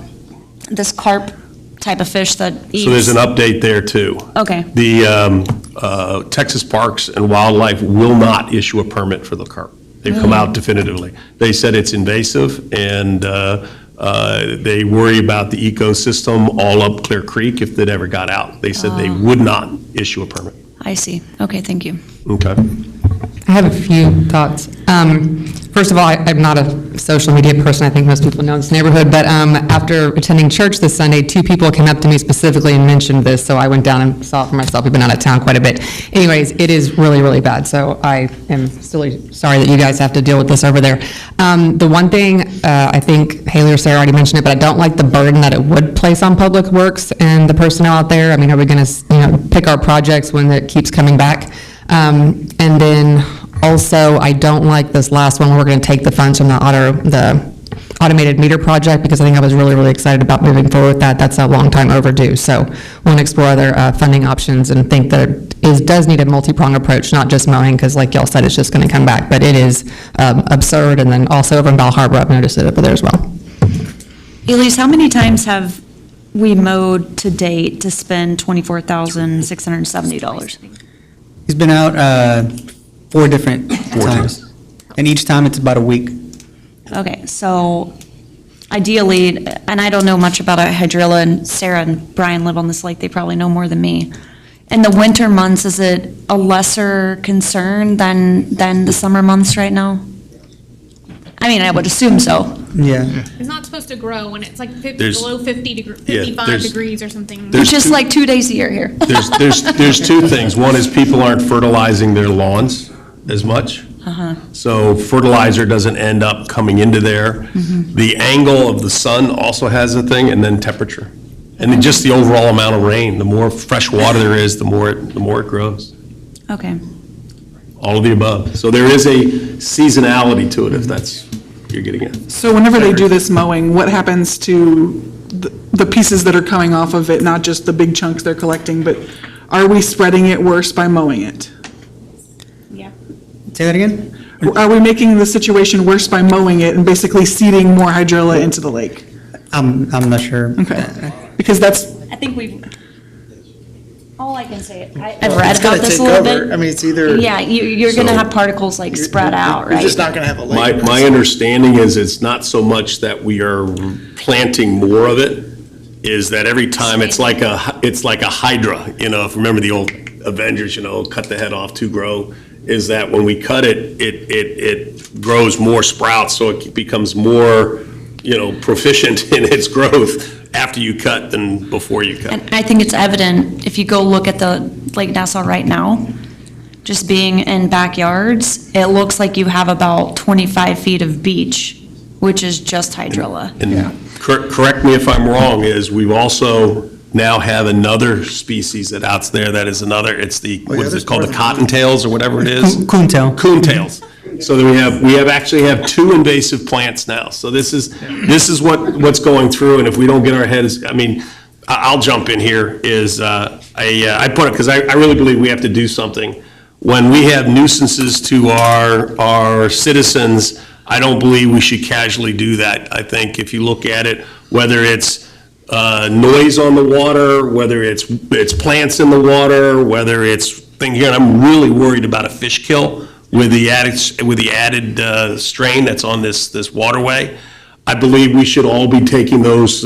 this carp type of fish that eats. So there's an update there too. Okay. The Texas Parks and Wildlife will not issue a permit for the carp. They've come out definitively. They said it's invasive, and they worry about the ecosystem all up Clear Creek if it ever got out. They said they would not issue a permit. I see. Okay, thank you. Okay. I have a few thoughts. First of all, I'm not a social media person. I think most people know in this neighborhood, but after attending church this Sunday, 2 people came up to me specifically and mentioned this, so I went down and saw it for myself. We've been out of town quite a bit. Anyways, it is really, really bad, so I am still sorry that you guys have to deal with this over there. The one thing I think Haley or Sarah already mentioned it, but I don't like the burden that it would place on Public Works and the personnel out there. I mean, are we going to, pick our projects when it keeps coming back? And then also, I don't like this last one, where we're going to take the funds from the automated meter project, because I think I was really, really excited about moving forward with that. That's a long time overdue. So want to explore other funding options, and think that it does need a multi-pronged approach, not just mowing, because like y'all said, it's just going to come back. But it is absurd. And then also over in Bal Harbor, I've noticed it over there as well. Elise, how many times have we mowed to date to spend $24,670? He's been out 4 different times. And each time it's about a week. Okay, so ideally, and I don't know much about hydrilla, and Sarah and Brian live on this lake, they probably know more than me. In the winter months, is it a lesser concern than the summer months right now? I mean, I would assume so. Yeah. It's not supposed to grow when it's like There's- below 55 there's- degrees or something. there's It's just two- like 2 days a year here. There's two things. One is people aren't fertilizing their lawns as much. So fertilizer doesn't end up coming into there. The angle of the sun also has a thing, and then temperature. And then just the overall amount of rain. The more fresh water there is, the more it grows. Okay. All of the above. So there is a seasonality to it, if that's what you're getting at. So whenever they do this mowing, what happens to the pieces that are coming off of it, not just the big chunks they're collecting, but are we spreading it worse by mowing it? Say that again? Are we making the situation worse by mowing it and basically seeding more hydrilla into the lake? I'm not sure. Okay, because that's, I think all I can say, I've read about this a little bit. I mean, it's either. Yeah, you're going to So- have particles like spread out, right? You're just not going to have a lake. My understanding is it's not so much that we are planting more of it, is that every time it's like a hydra, if you remember the old Avengers, cut the head off to grow, is that when we cut it, it grows more sprouts, so it becomes more, proficient in its growth after you cut than before you cut. And I think it's evident if you go look at the Lake Nassau right now, just being in backyards, it looks like you have about 25 feet of beach, which is just hydrilla. And correct me if I'm wrong, is we've also now have another species that out there that is another, it's the, what is it called, the cottontails or whatever it is? Coontail. Coontails. So then we actually have 2 invasive plants now. So this is what's going through, and if we don't get our heads, I'll jump in here, is I put it, because I really believe we have to do something. When we have nuisances to our citizens, I don't believe we should casually do that. I think if you look at it, whether it's noise on the water, whether it's plants in the water, whether it's things, I'm really worried about a fish kill with the added strain that's on this waterway. I believe we should all be taking those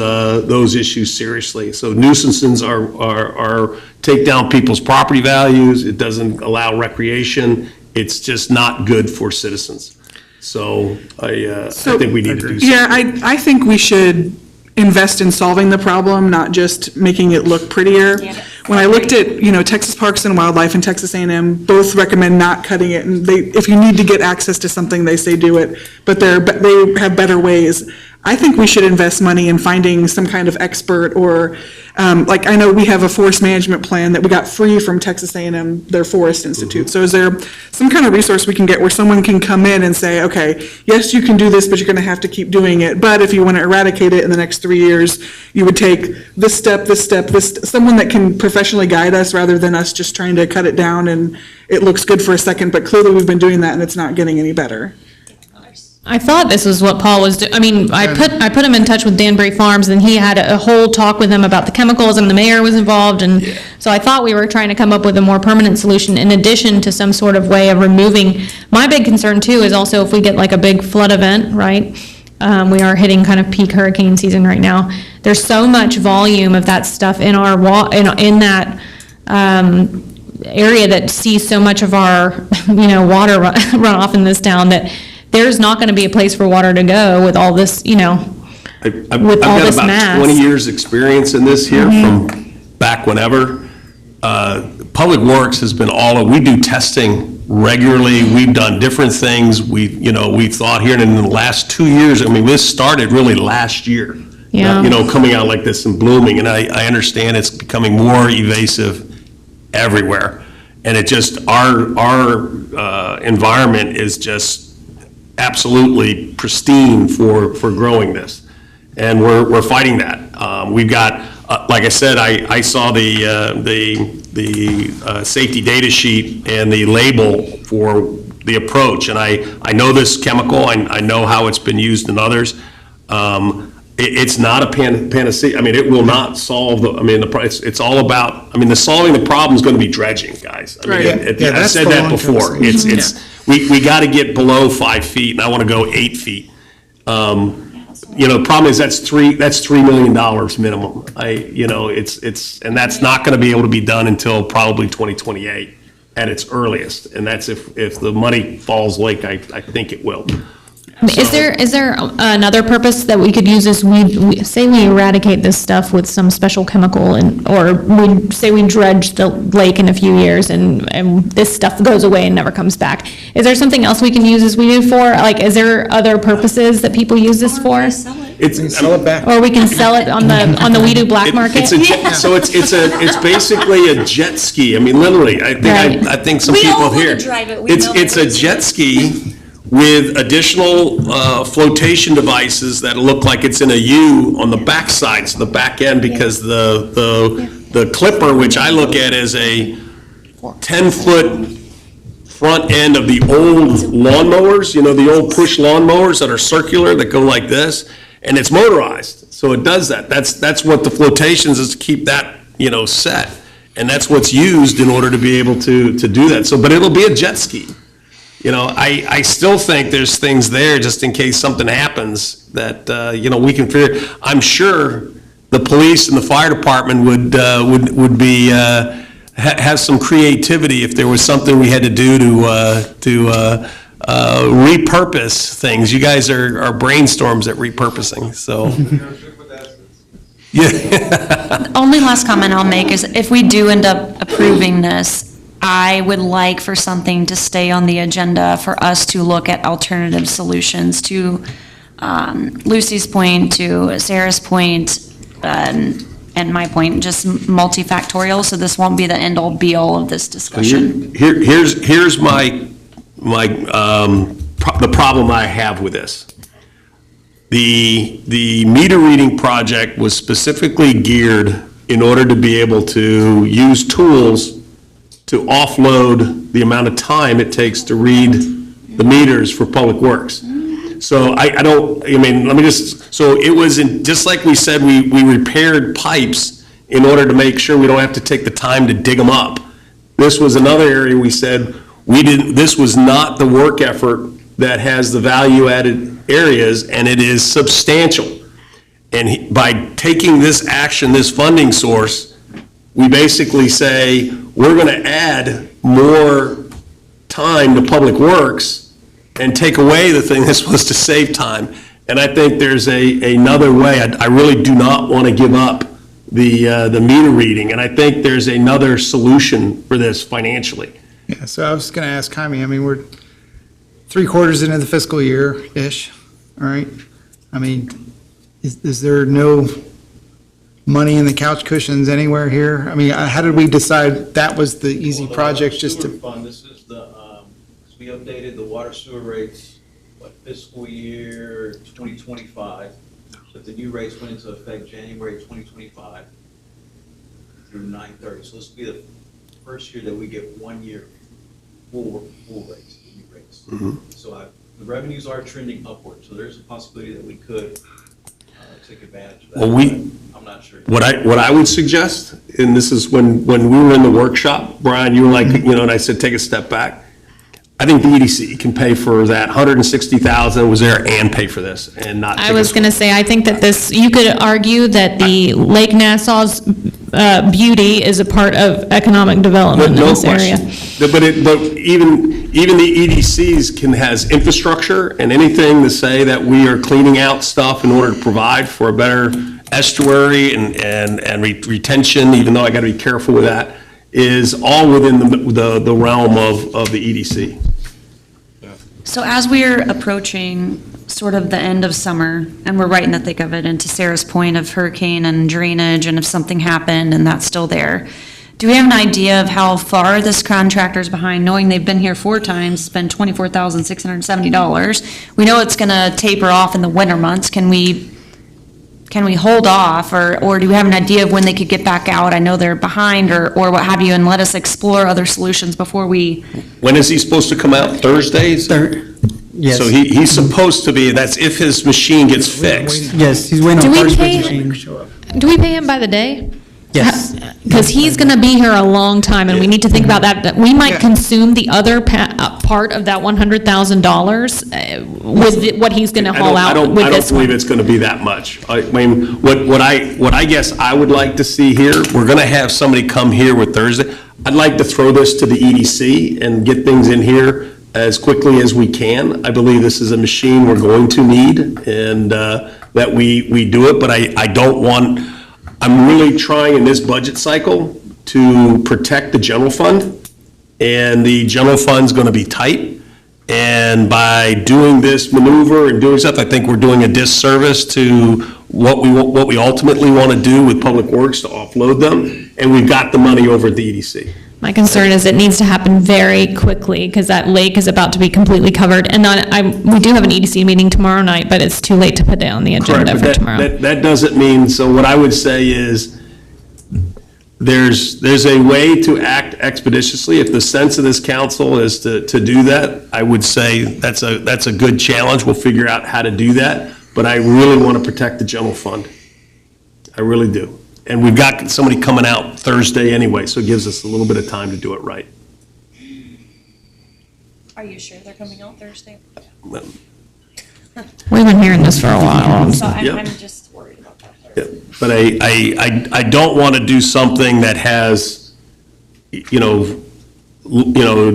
issues seriously. So nuisances are take down people's property values. It doesn't allow recreation. It's just not good for citizens. So I think we need to do something. yeah, I think we should invest in solving the problem, not just making it look prettier. When I looked at, Texas Parks and Wildlife and Texas A&M, both recommend not cutting it, and if you need to get access to something, they say do it, but they have better ways. I think we should invest money in finding some kind of expert, or, I know we have a forest management plan that we got free from Texas A&M, their Forest Institute. So is there some kind of resource we can get where someone can come in and say, okay, yes, you can do this, but you're gonna have to keep doing it, but if you wanna eradicate it in the next 3 years, you would take this step, someone that can professionally guide us rather than us just trying to cut it down and it looks good for a second, but clearly we've been doing that and it's not getting any better. I thought this was what Paul was doing. I put him in touch with Danbury Farms, and he had a whole talk with him about the chemicals, and the mayor was involved, and so I thought we were trying to come up with a more permanent solution in addition to some sort of way of removing. My big concern too is also if we get like a big flood event, right? We are hitting kind of peak hurricane season right now. There's so much volume of that stuff in our in that area that sees so much of our water run off in this town, that there's not going to be a place for water to go with all this, with all I've got this about mass. 20 years' experience in this here from back whenever. Public Works has been we do testing regularly. We've done different things. We've thought here, and in the last 2 years, I mean, this started really last year. Yeah. Coming out like this and blooming, and I understand it's becoming more evasive everywhere. And it just, our environment is just absolutely pristine for growing this. And we're fighting that. We've got, like I said, I saw the safety data sheet and the label for the approach, and I know this chemical, I know how it's been used in others. It's not a panacea. I mean, it will not solve it's all about, the solving the problem is going to be dredging, guys. I mean, Yeah, I've that's said the that long-term before. solution. We got to get below 5 feet, and I want to go 8 feet. The problem is that's $3 million minimum. And that's not going to be able to be done until probably 2028 at its earliest. And that's if the money falls like I think it will. Is there another purpose that we could use this? We say we eradicate this stuff with some special chemical, or we say we dredge the lake in a few years, and this stuff goes away and never comes back. Is there something else we can use this weed for? Like, is there other purposes that people use this for? Sell it back. Or we can sell it on the weed black market? So it's basically a jet ski. I mean, literally, I think some We all people wanna here. drive it. We know It's a jet ski with additional flotation devices that look like it's in a U on the backside, so the back end, because the clipper, which I look at as a 10-foot front end of the old lawnmowers, the old push lawnmowers that are circular, that go like this, and it's motorized, so it does that. That's what the flotations is, to keep that, set, and that's what's used in order to be able to do that. So, but it'll be a jet ski. I still think there's things there just in case something happens that, we can figure. I'm sure the police and the fire department would be, have some creativity if there was something we had to do to repurpose things. You guys are brainstorms at repurposing, so. The only last comment I'll make is if we do end up approving this, I would like for something to stay on the agenda for us to look at alternative solutions to Lucy's point, to Sarah's point, and my point, just multifactorial, so this won't be the end-all be-all of this discussion. Here's the problem I have with this. The meter reading project was specifically geared in order to be able to use tools to offload the amount of time it takes to read the meters for Public Works. So so it was just like we said, we repaired pipes in order to make sure we don't have to take the time to dig them up. This was another area we said, this was not the work effort that has the value-added areas, and it is substantial. And by taking this action, this funding source, we basically say, we're going to add more time to Public Works and take away the thing that's supposed to save time. And I think there's another way. I really do not want to give up the meter reading, and I think there's another solution for this financially. Yeah, so I was going to ask Jaime, we're 3/4 into the fiscal year-ish, all right? Is there no money in the couch cushions anywhere here? How did we decide that was the easy project just to? Fund, this is we updated the water sewer rates, fiscal year 2025, but the new rates went into effect January 2025 through 9/30. So this will be the first year that we get 1 year full rates, new rates. So the revenues are trending upward, so there's a possibility that we could take advantage of that. Well, I'm not sure. What I would suggest, and this is when we were in the workshop, Brian, you were like, and I said, take a step back. I think the EDC can pay for that $160,000 was there and pay for this and not. I was going to say, I think that you could argue that the Lake Nassau's beauty is a part of economic development in this area. But even the EDCs has infrastructure and anything to say that we are cleaning out stuff in order to provide for a better estuary and retention, even though I got to be careful with that. is all within the realm of the EDC. So as we're approaching sort of the end of summer, and we're right in the thick of it, and to Sarah's point of hurricane and drainage, and if something happened and that's still there, do we have an idea of how far this contractor's behind, knowing they've been here 4 times, spent $24,670? We know it's gonna taper off in the winter months. Can we hold off, or do we have an idea of when they could get back out? I know they're behind, or what have you, and let us explore other solutions before we. When is he supposed to come out? Thursdays? Yes. So he's supposed to be, that's if his machine gets fixed. Yes, he's waiting Do on we parts for pay- his machine. Do we pay him by the day? Yes. Because he's going to be here a long time, and we need to think about that we might consume the other part of that $100,000 with what he's going to haul out with I don't this one. believe it's gonna be that much. I mean, what I guess I would like to see here, we're gonna have somebody come here with Thursday. I'd like to throw this to the EDC and get things in here as quickly as we can. I believe this is a machine we're going to need, and that we do it, but I don't want, I'm really trying in this budget cycle to protect the general fund, and the general fund's gonna be tight. And by doing this maneuver and doing stuff, I think we're doing a disservice to what we ultimately want to do with Public Works to offload them, and we've got the money over at the EDC. My concern is it needs to happen very quickly, because that lake is about to be completely covered. And we do have an EDC meeting tomorrow night, but it's too late to put that on the agenda Correct, for but tomorrow. that doesn't mean, so what I would say is, there's a way to act expeditiously. If the sense of this council is to do that, I would say that's a good challenge. We'll figure out how to do that, but I really want to protect the general fund. I really do. And we've got somebody coming out Thursday anyway, so it gives us a little bit of time to do it right. Are you sure they're coming out Thursday? We've been hearing this for a while. So Yep. I'm just worried about that. But I don't want to do something that has,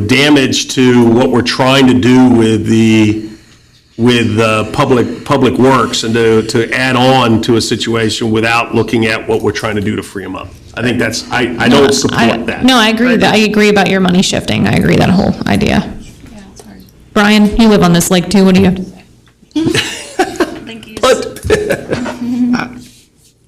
damage to what we're trying to do with Public Works, and to add on to a situation without looking at what we're trying to do to free them up. I think I don't support that. No, I agree. I agree about your money shifting. I agree that whole idea. Brian, you live on this lake too. What do you have to say? Thank you.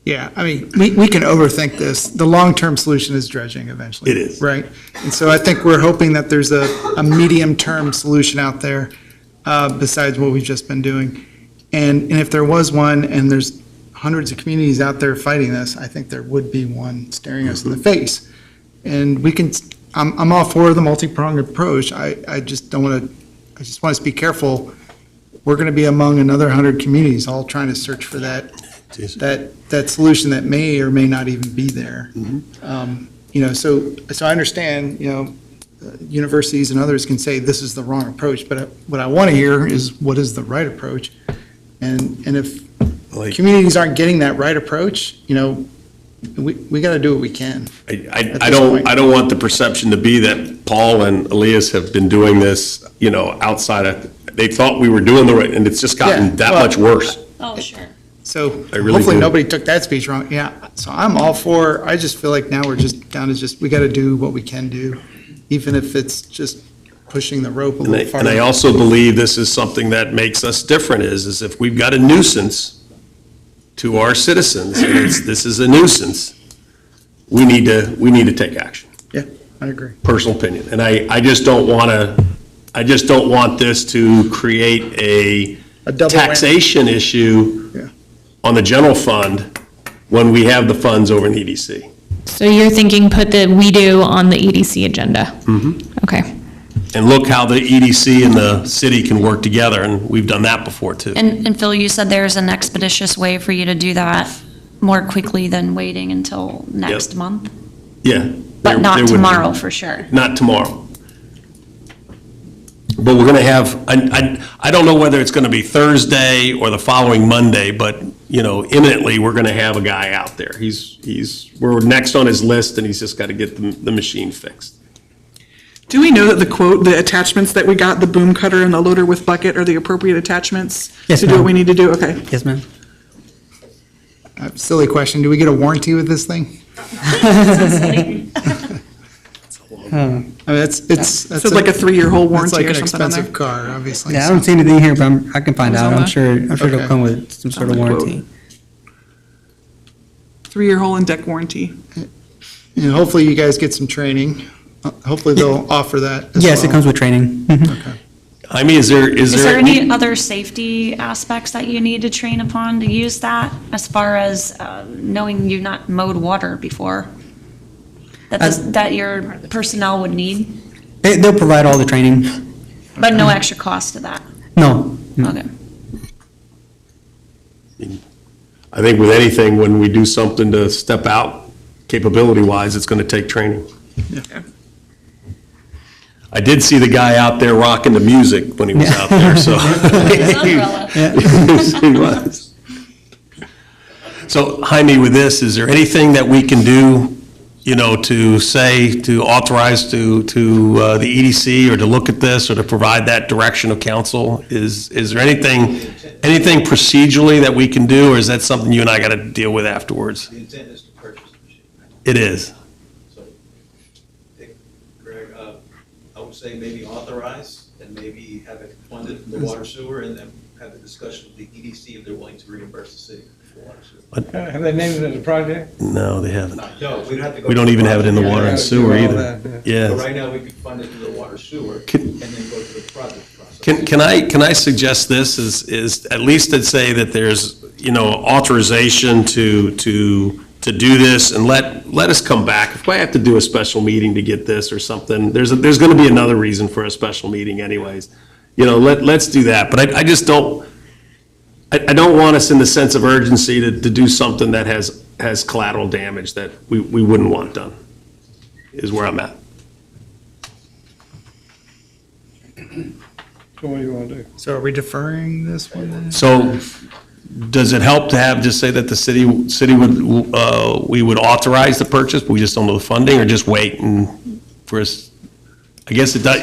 Yeah, I mean, we can overthink this. The long-term solution is dredging eventually. It is. Right? And so I think we're hoping that there's a medium-term solution out there besides what we've just been doing. And if there was one, and there's hundreds of communities out there fighting this, I think there would be one staring us in the face. And I'm all for the multi-pronged approach. I just want us to be careful. We're going to be among another 100 communities all trying to search for that solution that may or may not even be there. So I understand, universities and others can say this is the wrong approach, but what I want to hear is what is the right approach? And if communities aren't getting that right approach, we got to do what we can. I don't want the perception to be that Paul and Elias have been doing this, outside of, they thought we were doing the right, and it's just gotten that much worse. Oh, sure. So I really hopefully do. nobody took that speech wrong. Yeah, so I'm all for, I just feel like now we're just down to we got to do what we can do, even if it's just pushing the rope a little farther. And I also believe this is something that makes us different, is if we've got a nuisance to our citizens, and this is a nuisance, we need to take action. Yeah, I agree. Personal opinion. And I just don't want this to create a double taxation issue on the general fund when we have the funds over in the EDC. So you're thinking put the we do on the EDC agenda? Mm-hmm. Okay. And look how the EDC and the city can work together, and we've done that before, too. And Phil, you said there's an expeditious way for you to do that more quickly than waiting until next month? Yeah. But not there would be. tomorrow, for sure. Not tomorrow. But we're going to have, I don't know whether it's going to be Thursday or the following Monday, but, imminently, we're going to have a guy out there. We're next on his list, and he's just got to get the machine fixed. Do we know that the attachments that we got, the boom cutter and the loader with bucket, are the appropriate attachments Yes, to do what ma'am. we need to do? Okay. Yes, ma'am. Silly question, do we get a warranty with this thing? I mean, it's. So like a 3-year whole warranty or It's like something on an there? expensive car, obviously. Yeah, I don't see anything here, but I can find What's out. on I'm that? sure it'll Okay. come with some sort of On the quote. warranty. 3-year hull and deck warranty. And hopefully you guys get some training. Hopefully they'll offer that as well. Yes, it comes with training. I mean, is there Is there any other safety aspects that you need to train upon to use that, as far as knowing you've not mowed water before? That your personnel would need, They'll provide all the training. but no extra cost to that? No. Okay. I think with anything, when we do something to step out capability-wise, it's going to take training. I did see the guy out there rocking the music when he was out there, so. He was. So Jaime, with this, is there anything that we can do, to say, to authorize to the EDC, or to look at this, or to provide that direction of council? Is there anything procedurally that we can do, or is that something you and I got to deal with afterwards? The intent is to purchase the machine. It is. So, Greg, I would say maybe authorize and maybe have it funded from the water sewer, and then have a discussion with the EDC if they're willing to reimburse the city for water sewer. Have they named it as a project? No, they haven't. No, we'd have to go. We don't even have it in the water and sewer either. So Yeah. right now, we could fund it through the water sewer and then go to the project process. Can I suggest this is at least to say that there's, authorization to do this, and let us come back. If I have to do a special meeting to get this or something, there's going to be another reason for a special meeting anyways. Let's do that. But I just don't, I don't want us in the sense of urgency to do something that has collateral damage that we wouldn't want done, is where I'm at. So what do you want to do? So are we deferring this one then? So does it help to have, just say that the city would, we would authorize the purchase, but we just don't know the funding, or just wait and for us? I guess it does,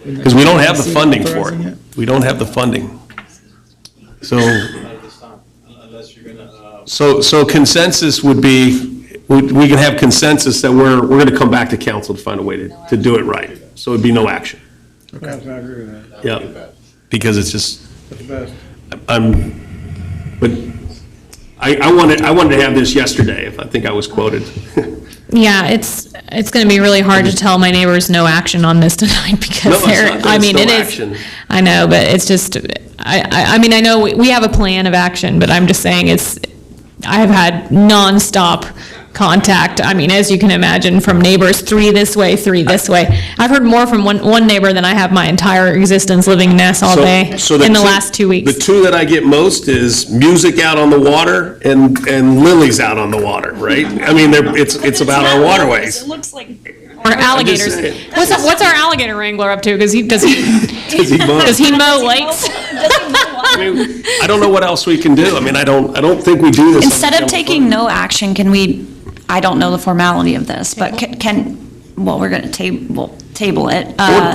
because we don't have the funding for it. We don't have the funding. So, Not at this time, unless you're gonna, so consensus would be, we can have consensus that we're going to come back to council to find a way to do it right. So it'd be no action. Yes, I agree with that. Yeah, because it's just, That's the best. but I wanted to have this yesterday, if I think I was quoted. Yeah, it's going to be really hard to tell my neighbors no action on this tonight, No, because it's they're, not that I it's mean, no it is. action. I know, but it's just, I mean, I know we have a plan of action, but I'm just saying I have had nonstop contact. I mean, as you can imagine, from neighbors, 3 this way, 3 this way. I've heard more from one neighbor than I have my entire existence living in Nassau Bay So in the two- last 2 weeks. The two that I get most is music out on the water and lilies out on the water, right? I mean, it's about our waterways. It looks like. Or alligators. saying. What's our alligator wrangler up to? Does he Does he mow? does he mow lakes? I mean, I don't know what else we can do. I mean, I don't think we do this. Instead of taking no action, can we, I don't know the formality of this, but well, we're going to table it.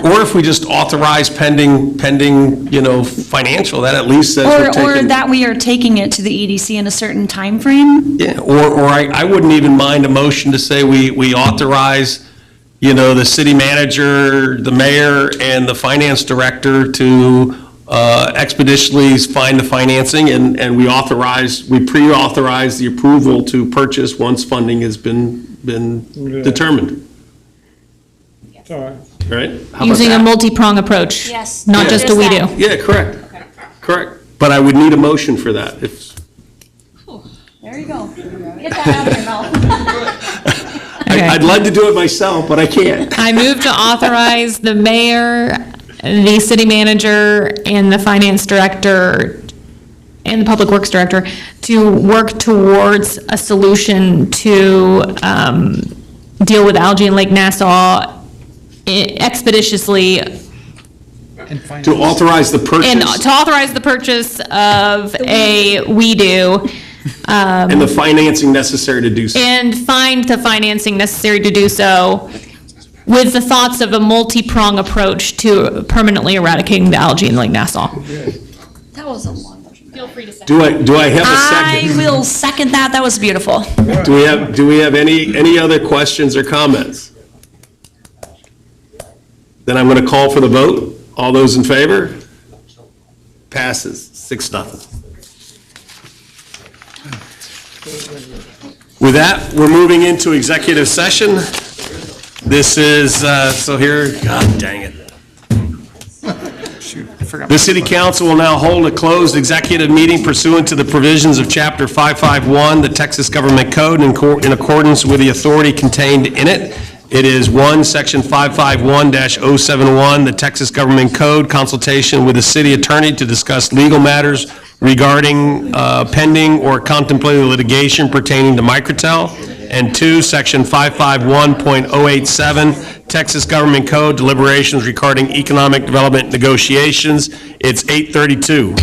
Or if we just authorize pending, financial, that at least says we're Or taking. that we are taking it to the EDC in a certain timeframe? Yeah, or I wouldn't even mind a motion to say we authorize, the city manager, the mayor, and the finance director to expeditiously find the financing, and we pre-authorize the approval to purchase once funding has been determined, It's all right. right? How about Using a that? multi-prong approach. Yes. Not Yeah. just a we do. Yeah, correct. But I would need a motion for that. If There you go. Get that out of your mouth. I'd like to do it myself, but I can't. I move to authorize the mayor, the city manager, and the finance director, and the public works director to work towards a solution to deal with algae in Lake Nassau expeditiously. To authorize the purchase. And to authorize the purchase of a WeDo. And the financing necessary to do so. And find the financing necessary to do so, with the thoughts of a multi-prong approach to permanently eradicating the algae in Lake Nassau. That was a long motion. Feel free to say. Do I have a I second? will second that. That was beautiful. Do we have any other questions or comments? Then I'm going to call for the vote. All those in favor? Passes 6-0. With that, we're moving into executive session. This is, so here, God dang it. The City Council will now hold a closed executive meeting pursuant to the provisions of Chapter 551, the Texas Government Code, in accordance with the authority contained in it. It is 1, Section 551-071, the Texas Government Code, consultation with the city attorney to discuss legal matters regarding pending or contemplated litigation pertaining to Microtel. And 2, Section 551.087, Texas Government Code, deliberations regarding economic development negotiations. It's 8:32.